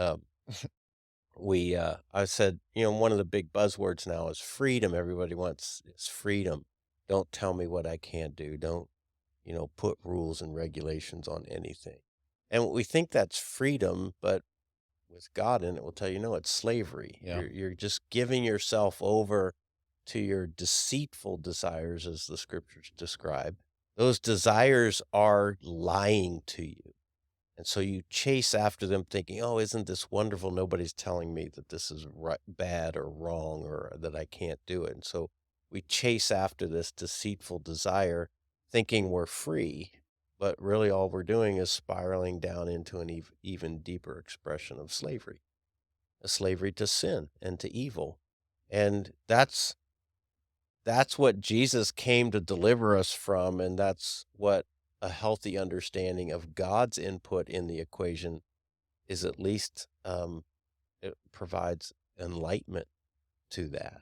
I said, one of the big buzzwords now is freedom. Everybody wants is freedom. Don't tell me what I can't do. Don't put rules and regulations on anything. And we think that's freedom, but with God in it, will tell you, no, it's slavery. Yeah. You're just giving yourself over to your deceitful desires, as the scriptures describe. Those desires are lying to you. And so you chase after them thinking, oh, isn't this wonderful? Nobody's telling me that this is right, bad or wrong or that I can't do it. And so we chase after this deceitful desire thinking we're free, but really all we're doing is spiraling down into an even deeper expression of slavery, a slavery to sin and to evil. And that's what Jesus came to deliver us from, and that's what a healthy understanding of God's input in the equation is. At least it provides enlightenment to that.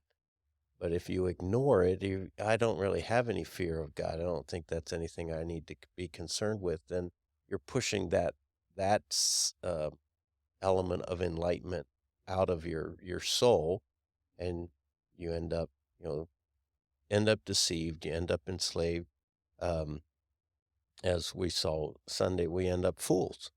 But if you ignore it, I don't really have any fear of God. I don't think that's anything I need to be concerned with. Then you're pushing that element of enlightenment out of your soul, and you end up deceived. You end up enslaved. Um, as we saw Sunday, we end up fools.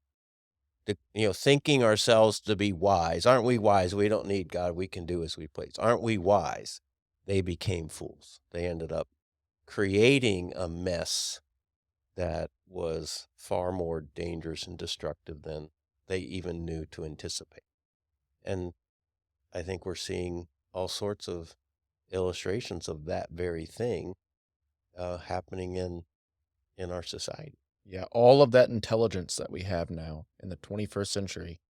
Thinking ourselves to be wise. Aren't we wise? We don't need God. We can do as we please. Aren't we wise? They became fools. They ended up creating a mess that was far more dangerous and destructive than they even knew to anticipate. And I think we're seeing all sorts of illustrations of that very thing happening in our society. Yeah, all of that intelligence that we have now in the 21st century,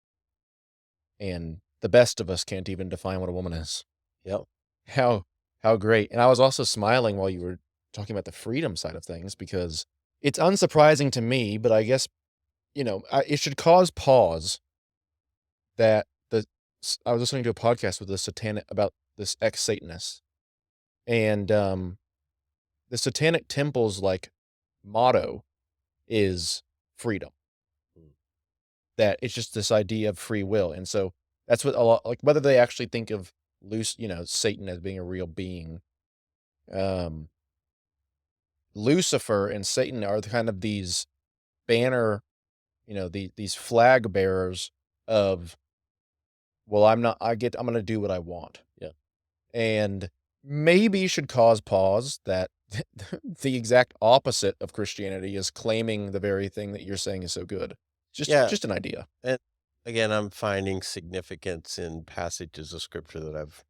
and the best of us can't even define what a woman is. Yep. How how great. And I was also smiling while you were talking about the freedom side of things because it's unsurprising to me, but I guess, it should cause pause that I was listening to a podcast with this satanic about this ex-Satanist, and the Satanic Temple's, like, motto is freedom. Mm. That it's just this idea of free will, and so that's what a lot like, whether they actually think of Satan as being a real being, um, Lucifer and Satan are the kind of these banner, these flag bearers of, "Well, I'm gonna do what I want." Yeah. And maybe should cause pause that the exact opposite of Christianity is claiming the very thing that you're saying is so good. Just Yeah, just an idea. and again, I'm finding significance in passages of scripture that I've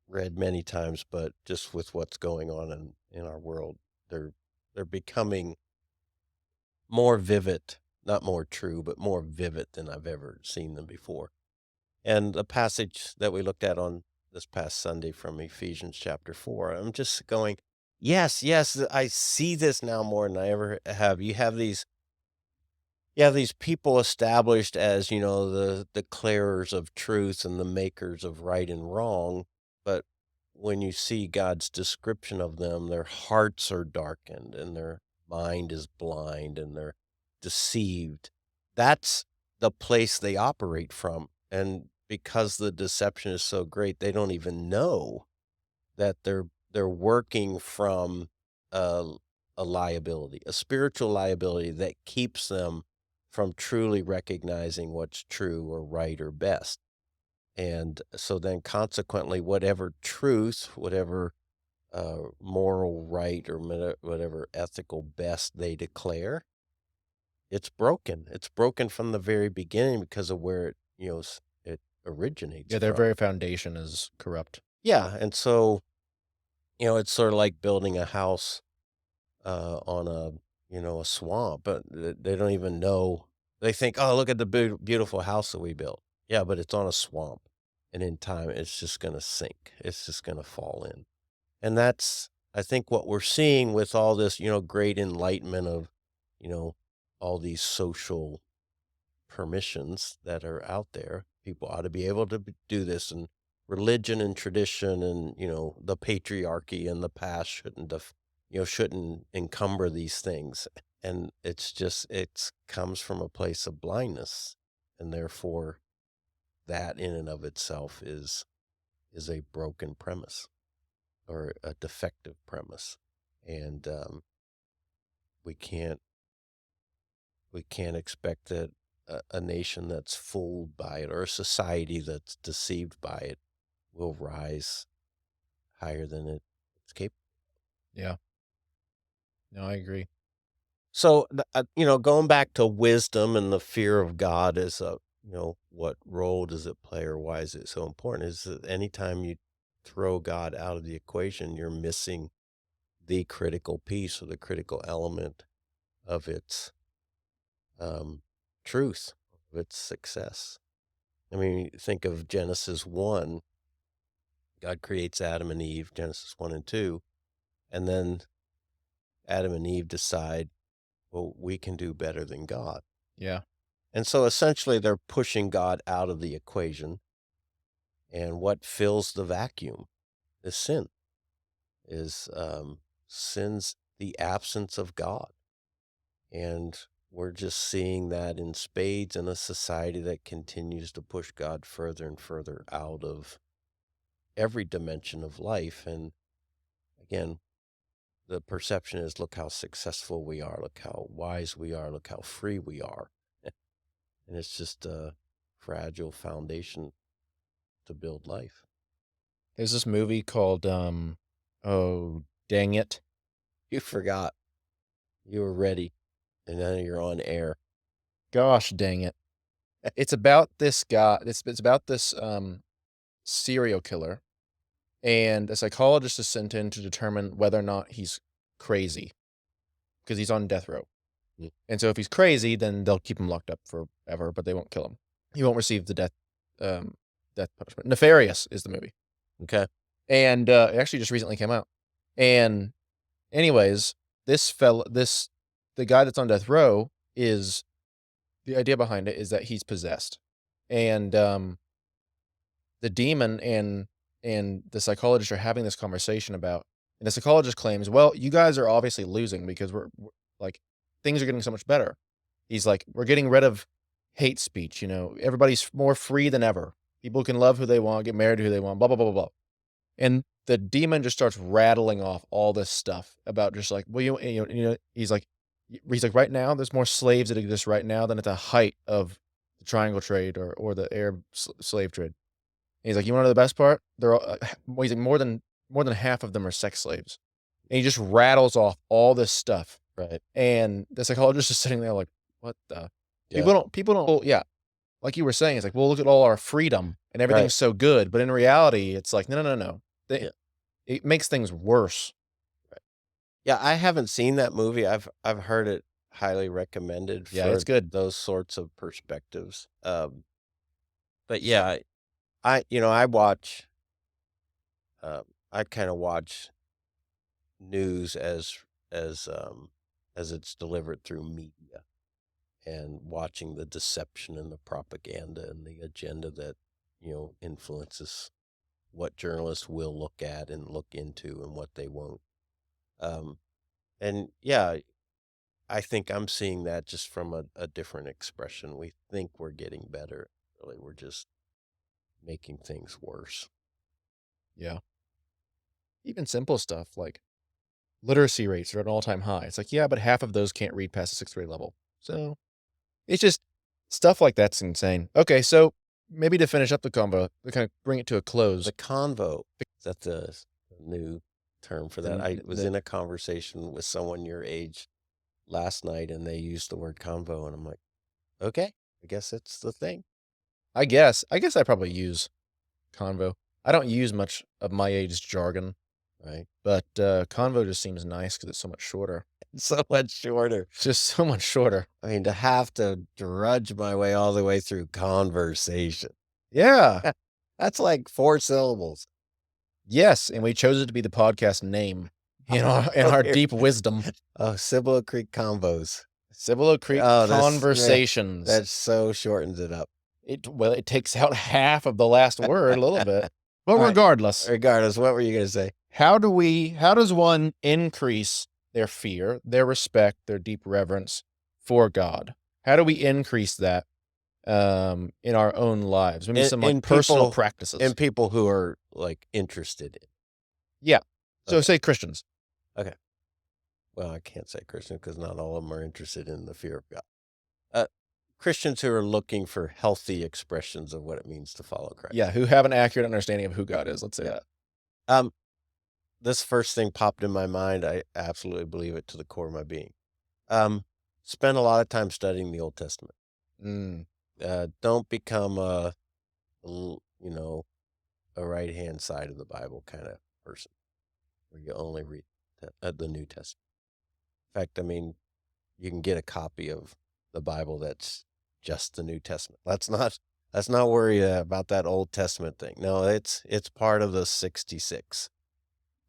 read many times, but just with what's going on in our world, they're they're becoming more vivid, not more true, but more vivid than I've ever seen them before. And the passage that we looked at on this past Sunday from Ephesians chapter 4, I'm just going, yes, yes, I see this now more than I ever have. You have these people established as, the declarers of truth and the makers of right and wrong, but when you see God's description of them, their hearts are darkened and their mind is blind and they're deceived. That's the place they operate from, and because the deception is so great, they don't even know that they're working from a a liability, a spiritual liability that keeps them from truly recognizing what's true or right or best. And so then consequently, whatever truth, whatever moral right or whatever ethical best they declare, it's broken. It's broken from the very beginning because of where it originates Yeah, their from. very foundation is corrupt. Yeah, and so it's sort of like building a house on a swamp, but they don't even know. They think, "Oh, look at the beautiful house that we built." Yeah, but it's on a swamp, and in time, it's just going to sink. It's just going to fall in, and that's, I think, what we're seeing with all this, great enlightenment of, you know, all these social permissions that are out there. People ought to be able to do this, and religion and tradition and, the patriarchy and the past shouldn't encumber these things. And it's comes from a place of blindness. And therefore that in and of itself is a broken premise or a defective premise. And we can't we can't expect that a nation that's fooled by it or a society that's deceived by it will rise higher than it's capable. Yeah. No, I agree. So, going back to wisdom and the fear of God is what role does it play or why is it so important? Is that anytime you throw God out of the equation, you're missing the critical piece or the critical element of its um, truth, of its success. I mean, think of Genesis 1. God creates Adam and Eve, Genesis 1 and 2, and then Adam and Eve decide, well, we can do better than God. Yeah. And so essentially they're pushing God out of the equation. And what fills the vacuum is sin, is sin's the absence of God. And we're just seeing that in spades in a society that continues to push God further and further out of every dimension of life. And again, the perception is, look how successful we are, look how wise we are, look how free we are. And it's just a fragile foundation to build life. There's this movie called, oh, dang it. You forgot. You were ready, and now you're on air. Gosh dang it. It's about this guy it's about this, serial killer, and a psychologist is sent in to determine whether or not he's crazy, because he's on death row. Mm, And so if he's crazy, then they'll keep him locked up forever, but they won't kill him. He won't receive the um, death punishment. Nefarious is the movie, okay. and, it actually just recently came out. And anyways, the guy that's on death row is the idea behind it is that he's possessed, and, the demon and the psychologist are having this conversation about And the psychologist claims, "Well, you guys are obviously losing because like, things are getting so much better." He's like, "We're getting rid of hate speech, everybody's more free than ever. People can love who they want, get married to who they want, blah, blah, blah, blah, blah." And the demon just starts rattling off all this stuff about just like, well, he's like, right now, there's more slaves that exist right now than at the height of the triangle trade or the Arab slave trade. And he's like, you want to know the best part? They're all, well, he's like, more than half of them are sex slaves. And he just rattles off all this stuff. Right. And the psychologist is sitting there like, what the? Yeah. People don't, well, yeah. Like you were saying, it's like, well, look at all our freedom and Right. everything's so good. But in reality, it's like, no, no, no, no. Yeah. It makes things worse. Right. Yeah, I haven't seen that movie. I've heard it highly recommended Yeah, for it's good. those sorts of perspectives. But yeah, I watch, um, I kind of watch news as it's delivered through media, and watching the deception and the propaganda and the agenda that influences what journalists will look at and look into and what they won't. Um, and yeah, I think I'm seeing that just from a different expression. We think we're getting better. Really, we're just making things worse. Yeah. Even simple stuff like literacy rates are at an all-time high. It's like, yeah, but half of those can't read past the sixth grade level. So it's just stuff like that's insane. Okay, so maybe to finish up the combo, to kind of bring it to a close. The convo, is that the new term for that? I was The in a conversation with someone your age last night, and they used the word convo, and I'm like, okay, I guess it's the thing, I guess I probably use convo. I don't use much of my age jargon, right? but convo just seems nice because it's so much shorter. It's so much shorter. It's just so much shorter. I mean, to have to drudge my way all the way through conversation. Yeah. That's like 4 syllables. Yes, and we chose it to be the podcast name in our deep wisdom. Oh, Cibolo Creek Combos. Cibolo Creek Oh, Conversations. that so shortens it up. It takes out half of the last word a little bit. But All right. regardless, Regardless, what were you gonna say? how does one increase their fear, their respect, their deep reverence for God? How do we increase that in our own lives? Maybe some like personal practices. And people who are like interested in. Yeah. So Okay. say Christians. Okay. Well, I can't say Christian because not all of them are interested in the fear of God. Uh, Christians who are looking for healthy expressions of what it means to follow Christ. Yeah, who have an accurate understanding of who God is. Let's say that. Um, this first thing popped in my mind. I absolutely believe it to the core of my being. Spend a lot of time studying the Old Testament. Mm, Don't become a right hand side of the Bible kind of person where you only read the New Testament. In fact, I mean, you can get a copy of the Bible that's just the New Testament. Let's not worry about that Old Testament thing. No, it's part of the 66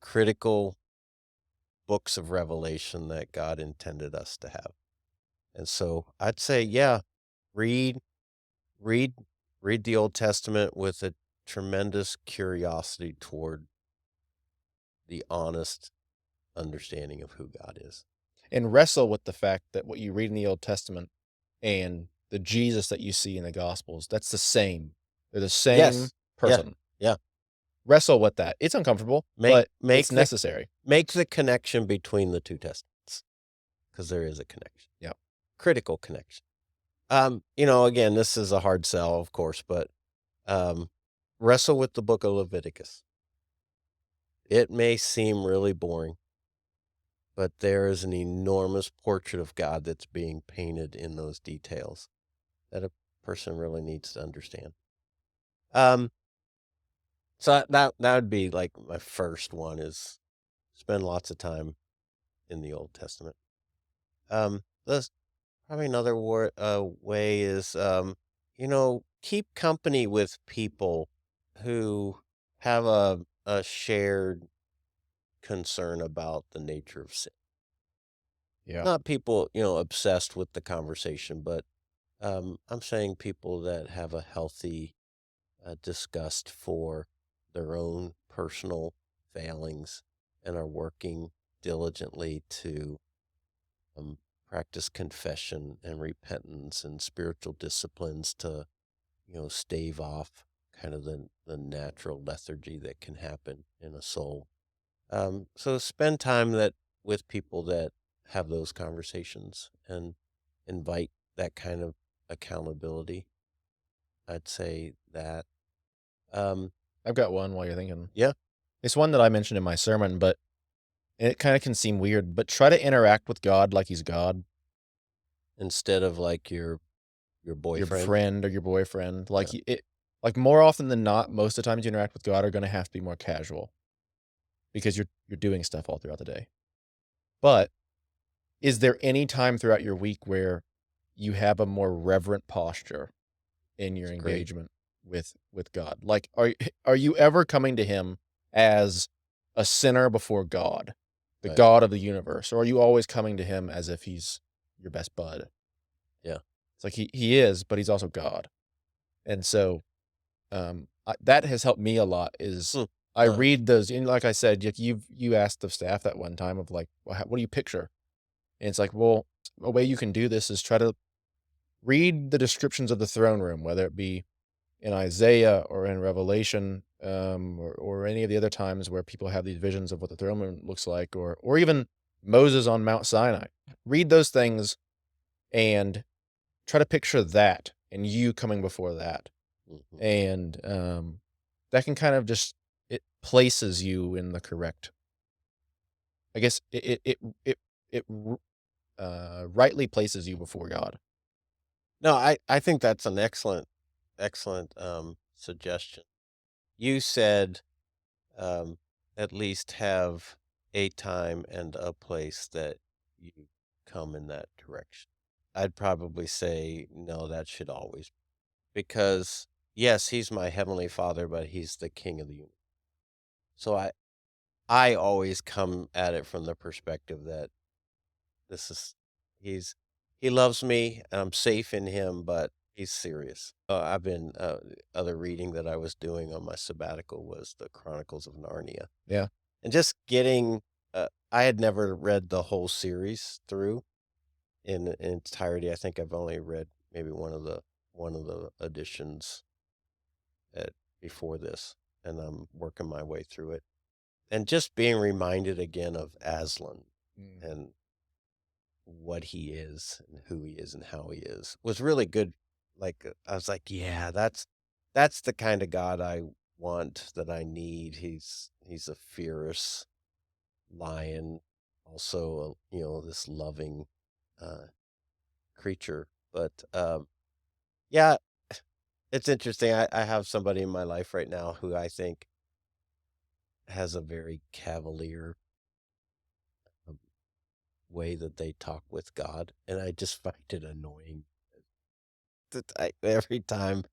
critical books of revelation that God intended us to have. And so I'd say, yeah, read, read, read the Old Testament with a tremendous curiosity toward the honest understanding of who God is. and wrestle with the fact that what you read in the Old Testament and the Jesus that you see in the Gospels, that's the same. They're the same Yes. person. Yeah. Wrestle with that. It's uncomfortable, but it's necessary. Make the connection between the two testaments, because there is a connection. Yeah. Critical connection. Again, this is a hard sell, of course, but wrestle with the book of Leviticus. It may seem really boring, but there is an enormous portrait of God that's being painted in those details that a person really needs to understand. So that would be like my first one, is spend lots of time in the Old Testament. This probably another way is, keep company with people who have a shared concern about the nature of sin. Yeah. Not people, obsessed with the conversation, but I'm saying people that have a healthy disgust for their own personal failings and are working diligently to um, practice confession and repentance and spiritual disciplines to, stave off kind of the natural lethargy that can happen in a soul. So spend time that with people that have those conversations and invite that kind of accountability. I'd say that. Um, I've got one while you're thinking. yeah, It's one that I mentioned in my sermon, but it kinda can seem weird, but try to interact with God like he's God, instead of like your your boyfriend. friend or your boyfriend. Yeah, Like, more often than not, most of the times you interact with God are gonna have to be more casual because you're doing stuff all throughout the day. But is there any time throughout your week where you have a more reverent posture in your it's great. engagement with God? Like, are you ever coming to him as a sinner before God, the Right. God of the universe, or are you always coming to him as if he's your best bud? Yeah. It's like he is, but he's also God. And so, that has helped me a lot is Hmm. I Uh, read those and like I said, you asked the staff that one time of like, "Well, what do you picture?" And it's like, well, a way you can do this is try to read the descriptions of the throne room, whether it be in Isaiah or in Revelation, or any of the other times where people have these visions of what the throne room looks like, or even Moses on Mount Sinai. Read those things and try to picture that and you coming before that. mhm. And that can kind of just it places you in the correct. I guess it rightly places you before God. No, I think that's an excellent suggestion. You said at least have a time and a place that you come in that direction. I'd probably say no, that should always because yes, he's my heavenly father, but he's the king of the universe. So I always come at it from the perspective that this is he's he loves me and I'm safe in him, but he's serious. I've been other reading that I was doing on my sabbatical was the Chronicles of Narnia. Yeah. And just getting I had never read the whole series through in entirety. I think I've only read maybe one of the editions at before this, and I'm working my way through it. And just being reminded again of Aslan Mm. and what he is and who he is and how he is was really good. Like I was like, yeah, that's the kind of God I want, that I need. He's a fierce lion, also, this loving uh, creature. But yeah, it's interesting. I have somebody in my life right now who I think has a very cavalier um, way that they talk with God, and I just find it annoying that every time.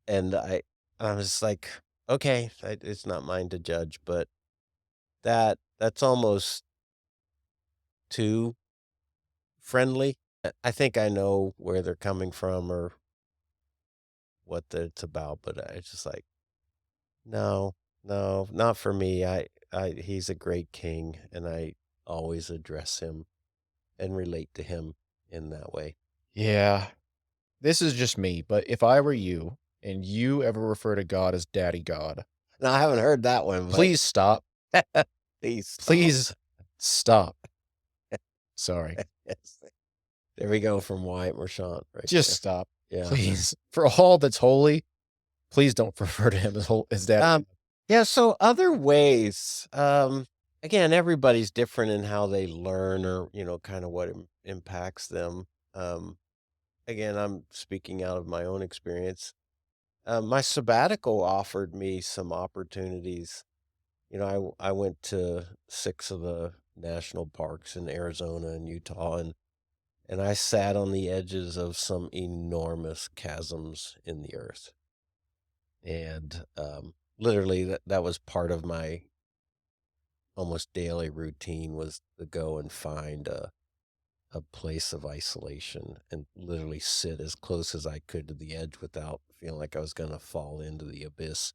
And I was like, okay, it's not mine to judge, but that's almost too friendly. I think I know where they're coming from or what it's about, but I just like, no, no, not for me. He's a great king, and I always address him and relate to him in that way. Yeah. This is just me, but if I were you and you ever refer to God as daddy God, No, I haven't heard that one, but please stop. please stop. Please stop. Sorry. Yes. There we go from Wyatt Merchant right Just there. stop. Yeah. Please. For all that's holy, please don't refer to him as daddy. Um, yeah, so other ways, again, everybody's different in how they learn or, kind of what impacts them. Um, again, I'm speaking out of my own experience. My sabbatical offered me some opportunities. I went to 6 of the national parks in Arizona and Utah, and I sat on the edges of some enormous chasms in the earth. And literally, that was part of my almost daily routine, was to go and find a place of isolation and literally sit as close as I could to the edge without feeling like I was going to fall into the abyss,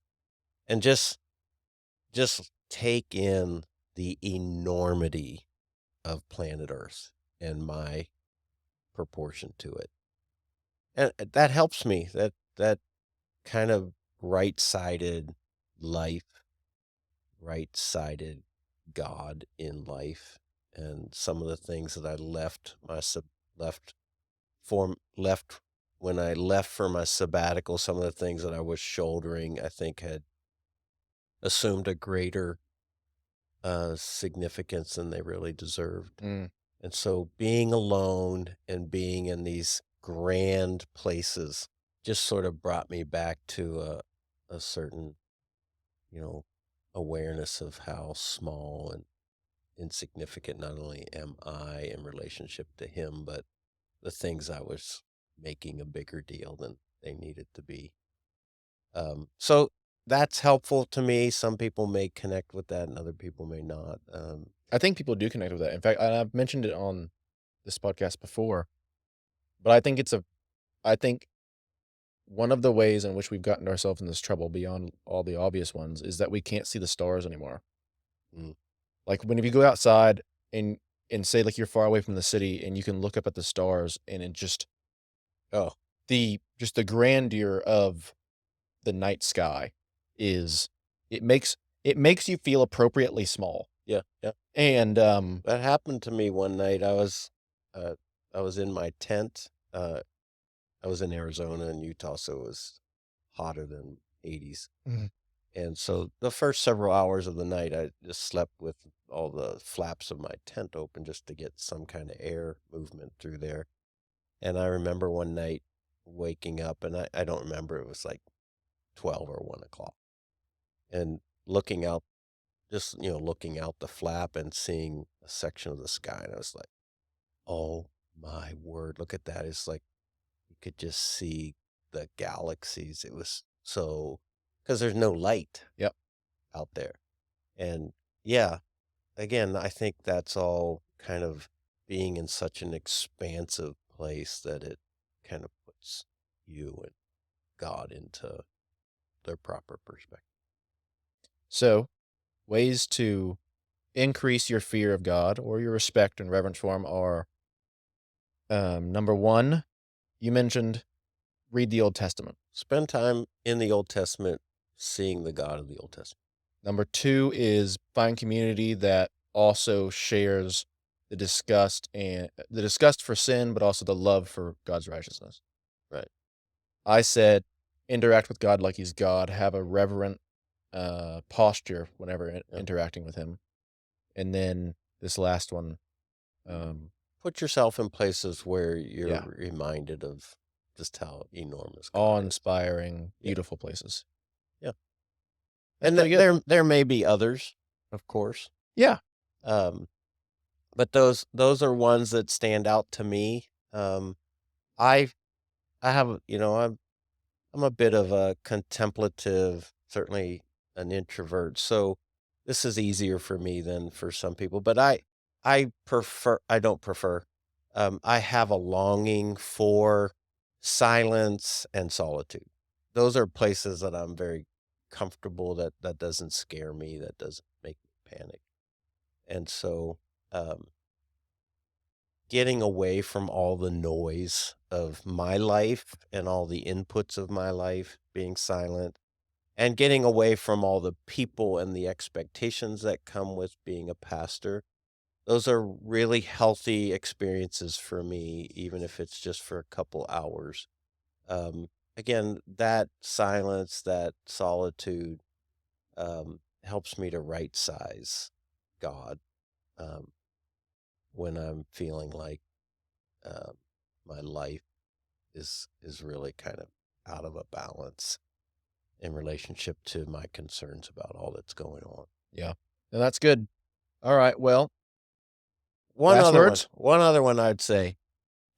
and just take in. the enormity of planet Earth and my proportion to it. And that helps me. That kind of right-sided life, right-sided God in life, and some of the things that I left left when I left for my sabbatical, some of the things that I was shouldering, I think had assumed a greater significance than they really deserved. Mm. And so being alone and being in these grand places just sort of brought me back to a certain, you know, awareness of how small and insignificant not only am I in relationship to him, but the things I was making a bigger deal than they needed to be. So that's helpful to me. Some people may connect with that and other people may not. I think people do connect with that. In fact, and I've mentioned it on this podcast before, but I think one of the ways in which we've gotten ourselves in this trouble beyond all the obvious ones is that we can't see the stars anymore. mm, Like when if you go outside and say like you're far away from the city and you can look up at the stars and it just oh, the grandeur of the night sky is it makes it makes you feel appropriately small. yeah, yeah. And That happened to me one night. Uh, I was in my tent. I was in Arizona and Utah, so it was hotter than 80s. Mhm. And so the first several hours of the night, I just slept with all the flaps of my tent open just to get some kind of air movement through there. And I remember one night waking up, and I don't remember, it was like 12 or 1 o'clock, and looking out, just, looking out the flap and seeing a section of the sky. And I was like, oh my word, look at that. It's like you could just see the galaxies. It was so, because there's no light Yep. out there. And yeah, again, I think that's all kind of being in such an expansive place that it kind of puts you and God into their proper perspective. So, ways to increase your fear of God or your respect and reverence for him are number 1, you mentioned read the Old Testament. Spend time in the Old Testament seeing the God of the Old Testament. Number 2 is find community that also shares the disgust for sin, but also the love for God's righteousness. Right. I said interact with God like he's God, have a reverent posture whenever Yeah. interacting with him. And then this last one, um, Put yourself in places where you're yeah, reminded of just how enormous God is. awe-inspiring, Yeah. beautiful places. Yeah. That's And pretty good. there may be others, of course. Yeah. Um, but those are ones that stand out to me. I I have, I'm a bit of a contemplative, certainly an introvert. So this is easier for me than for some people, but I don't prefer. I have a longing for silence and solitude. Those are places that I'm very comfortable, that doesn't scare me, that doesn't make me panic. And so, um, getting away from all the noise of my life and all the inputs of my life, being silent, and getting away from all the people and the expectations that come with being a pastor. Those are really healthy experiences for me, even if it's just for a couple hours. Again, that silence, that solitude, helps me to right size God, um, when I'm feeling like, um, my life is really kind of out of a balance in relationship to my concerns about all that's going on. Yeah. No, that's good. All right. Well, One last other one, words? one other one I'd say,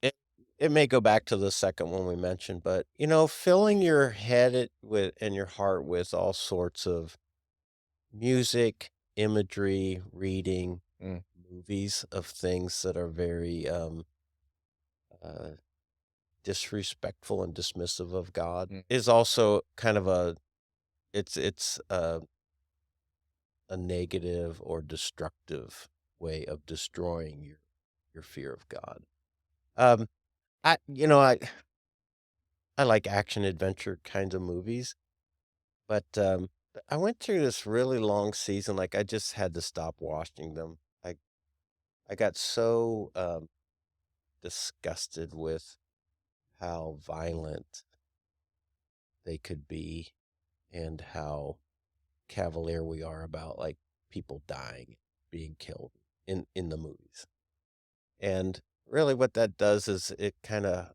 it it may go back to the second one we mentioned, but, filling your with and your heart with all sorts of music, imagery, reading, Mm, movies of things that are very, uh, disrespectful and dismissive of God mm. is also kind of it's, a negative or destructive way of destroying your fear of God. Um, I you know, I like action adventure kinds of movies, but, I went through this really long season, like, I just had to stop watching them. I got so, disgusted with how violent they could be and how cavalier we are about, like, people dying, being killed in the movies. And really what that does is it kinda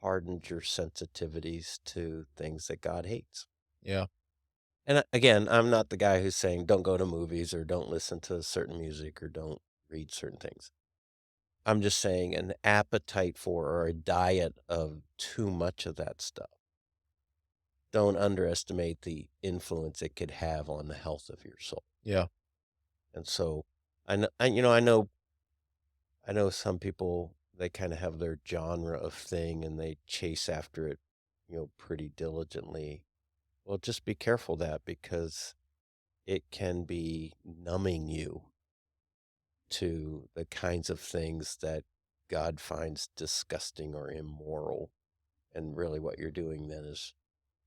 hardens your sensitivities to things that God hates. Yeah. And, again, I'm not the guy who's saying don't go to movies or don't listen to certain music or don't read certain things. I'm just saying an appetite for or a diet of too much of that stuff. Don't underestimate the influence it could have on the health of your soul. Yeah. And so I know some people, they kinda have their genre of thing and they chase after it, pretty diligently. Well, just be careful of that because it can be numbing you to the kinds of things that God finds disgusting or immoral. And really what you're doing then is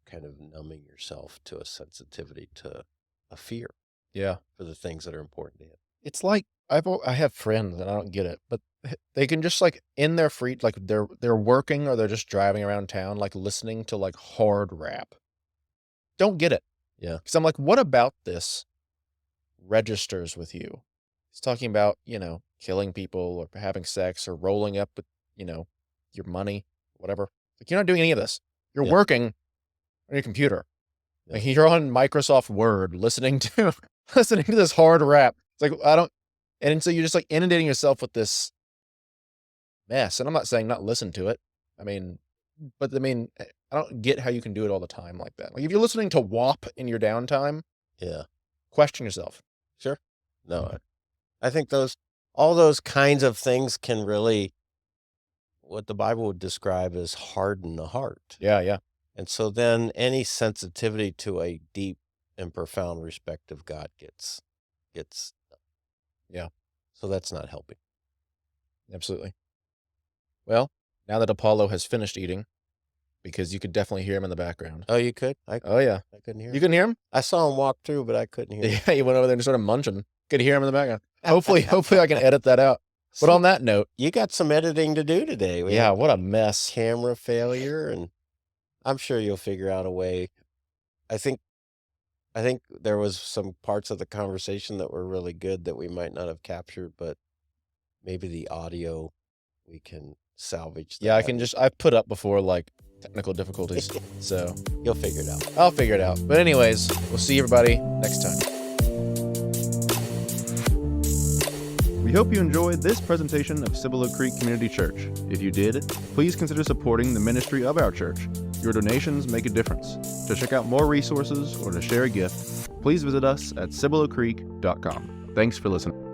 kind of numbing yourself to a sensitivity to a fear Yeah. for the things that are important to him. It's like I have friends and I don't get it, but they can just like in their free like they're working or they're just driving around town like listening to like hard rap. Don't get it. Yeah. Because I'm like, what about this registers with you? It's talking about, killing people or having sex or rolling up with, your money, whatever. Like you're not doing any of this. You're Yeah. working on your computer. Yeah. Like you're on Microsoft Word listening to listening to this hard rap. It's like and so you're just like inundating yourself with this mess. And I'm not saying not listen to it. I don't get how you can do it all the time like that. Like if you're listening to WAP in your downtime, Yeah. question yourself. Sure. No, I think all those kinds of things can really, what the Bible would describe as harden the heart. Yeah, yeah, And so then any sensitivity to a deep and profound respect of God gets yeah, so that's not helping. absolutely. Well, now that Apollo has finished eating, because you could definitely hear him in the background. Oh, you could? Oh yeah, I couldn't hear you him. couldn't hear him? I saw him walk through, but I couldn't hear him. Yeah, he went over there and just started munching. Could hear him in the background. Hopefully I can edit that out. But on that note, You got some editing to do today. We yeah, had what a mess. camera failure, and I'm sure you'll figure out a way. I think there was some parts of the conversation that were really good that we might not have captured, but maybe the audio, we can salvage that. Yeah, I've put up before like technical difficulties, so You'll figure it out. I'll figure it out. But anyways, we'll see everybody next time. We hope you enjoyed this presentation of Cibolo Creek Community Church. If you did, please consider supporting the ministry of our church. Your donations make a difference. To check out more resources or to share a gift, please visit us at cibolocreek.com. Thanks for listening.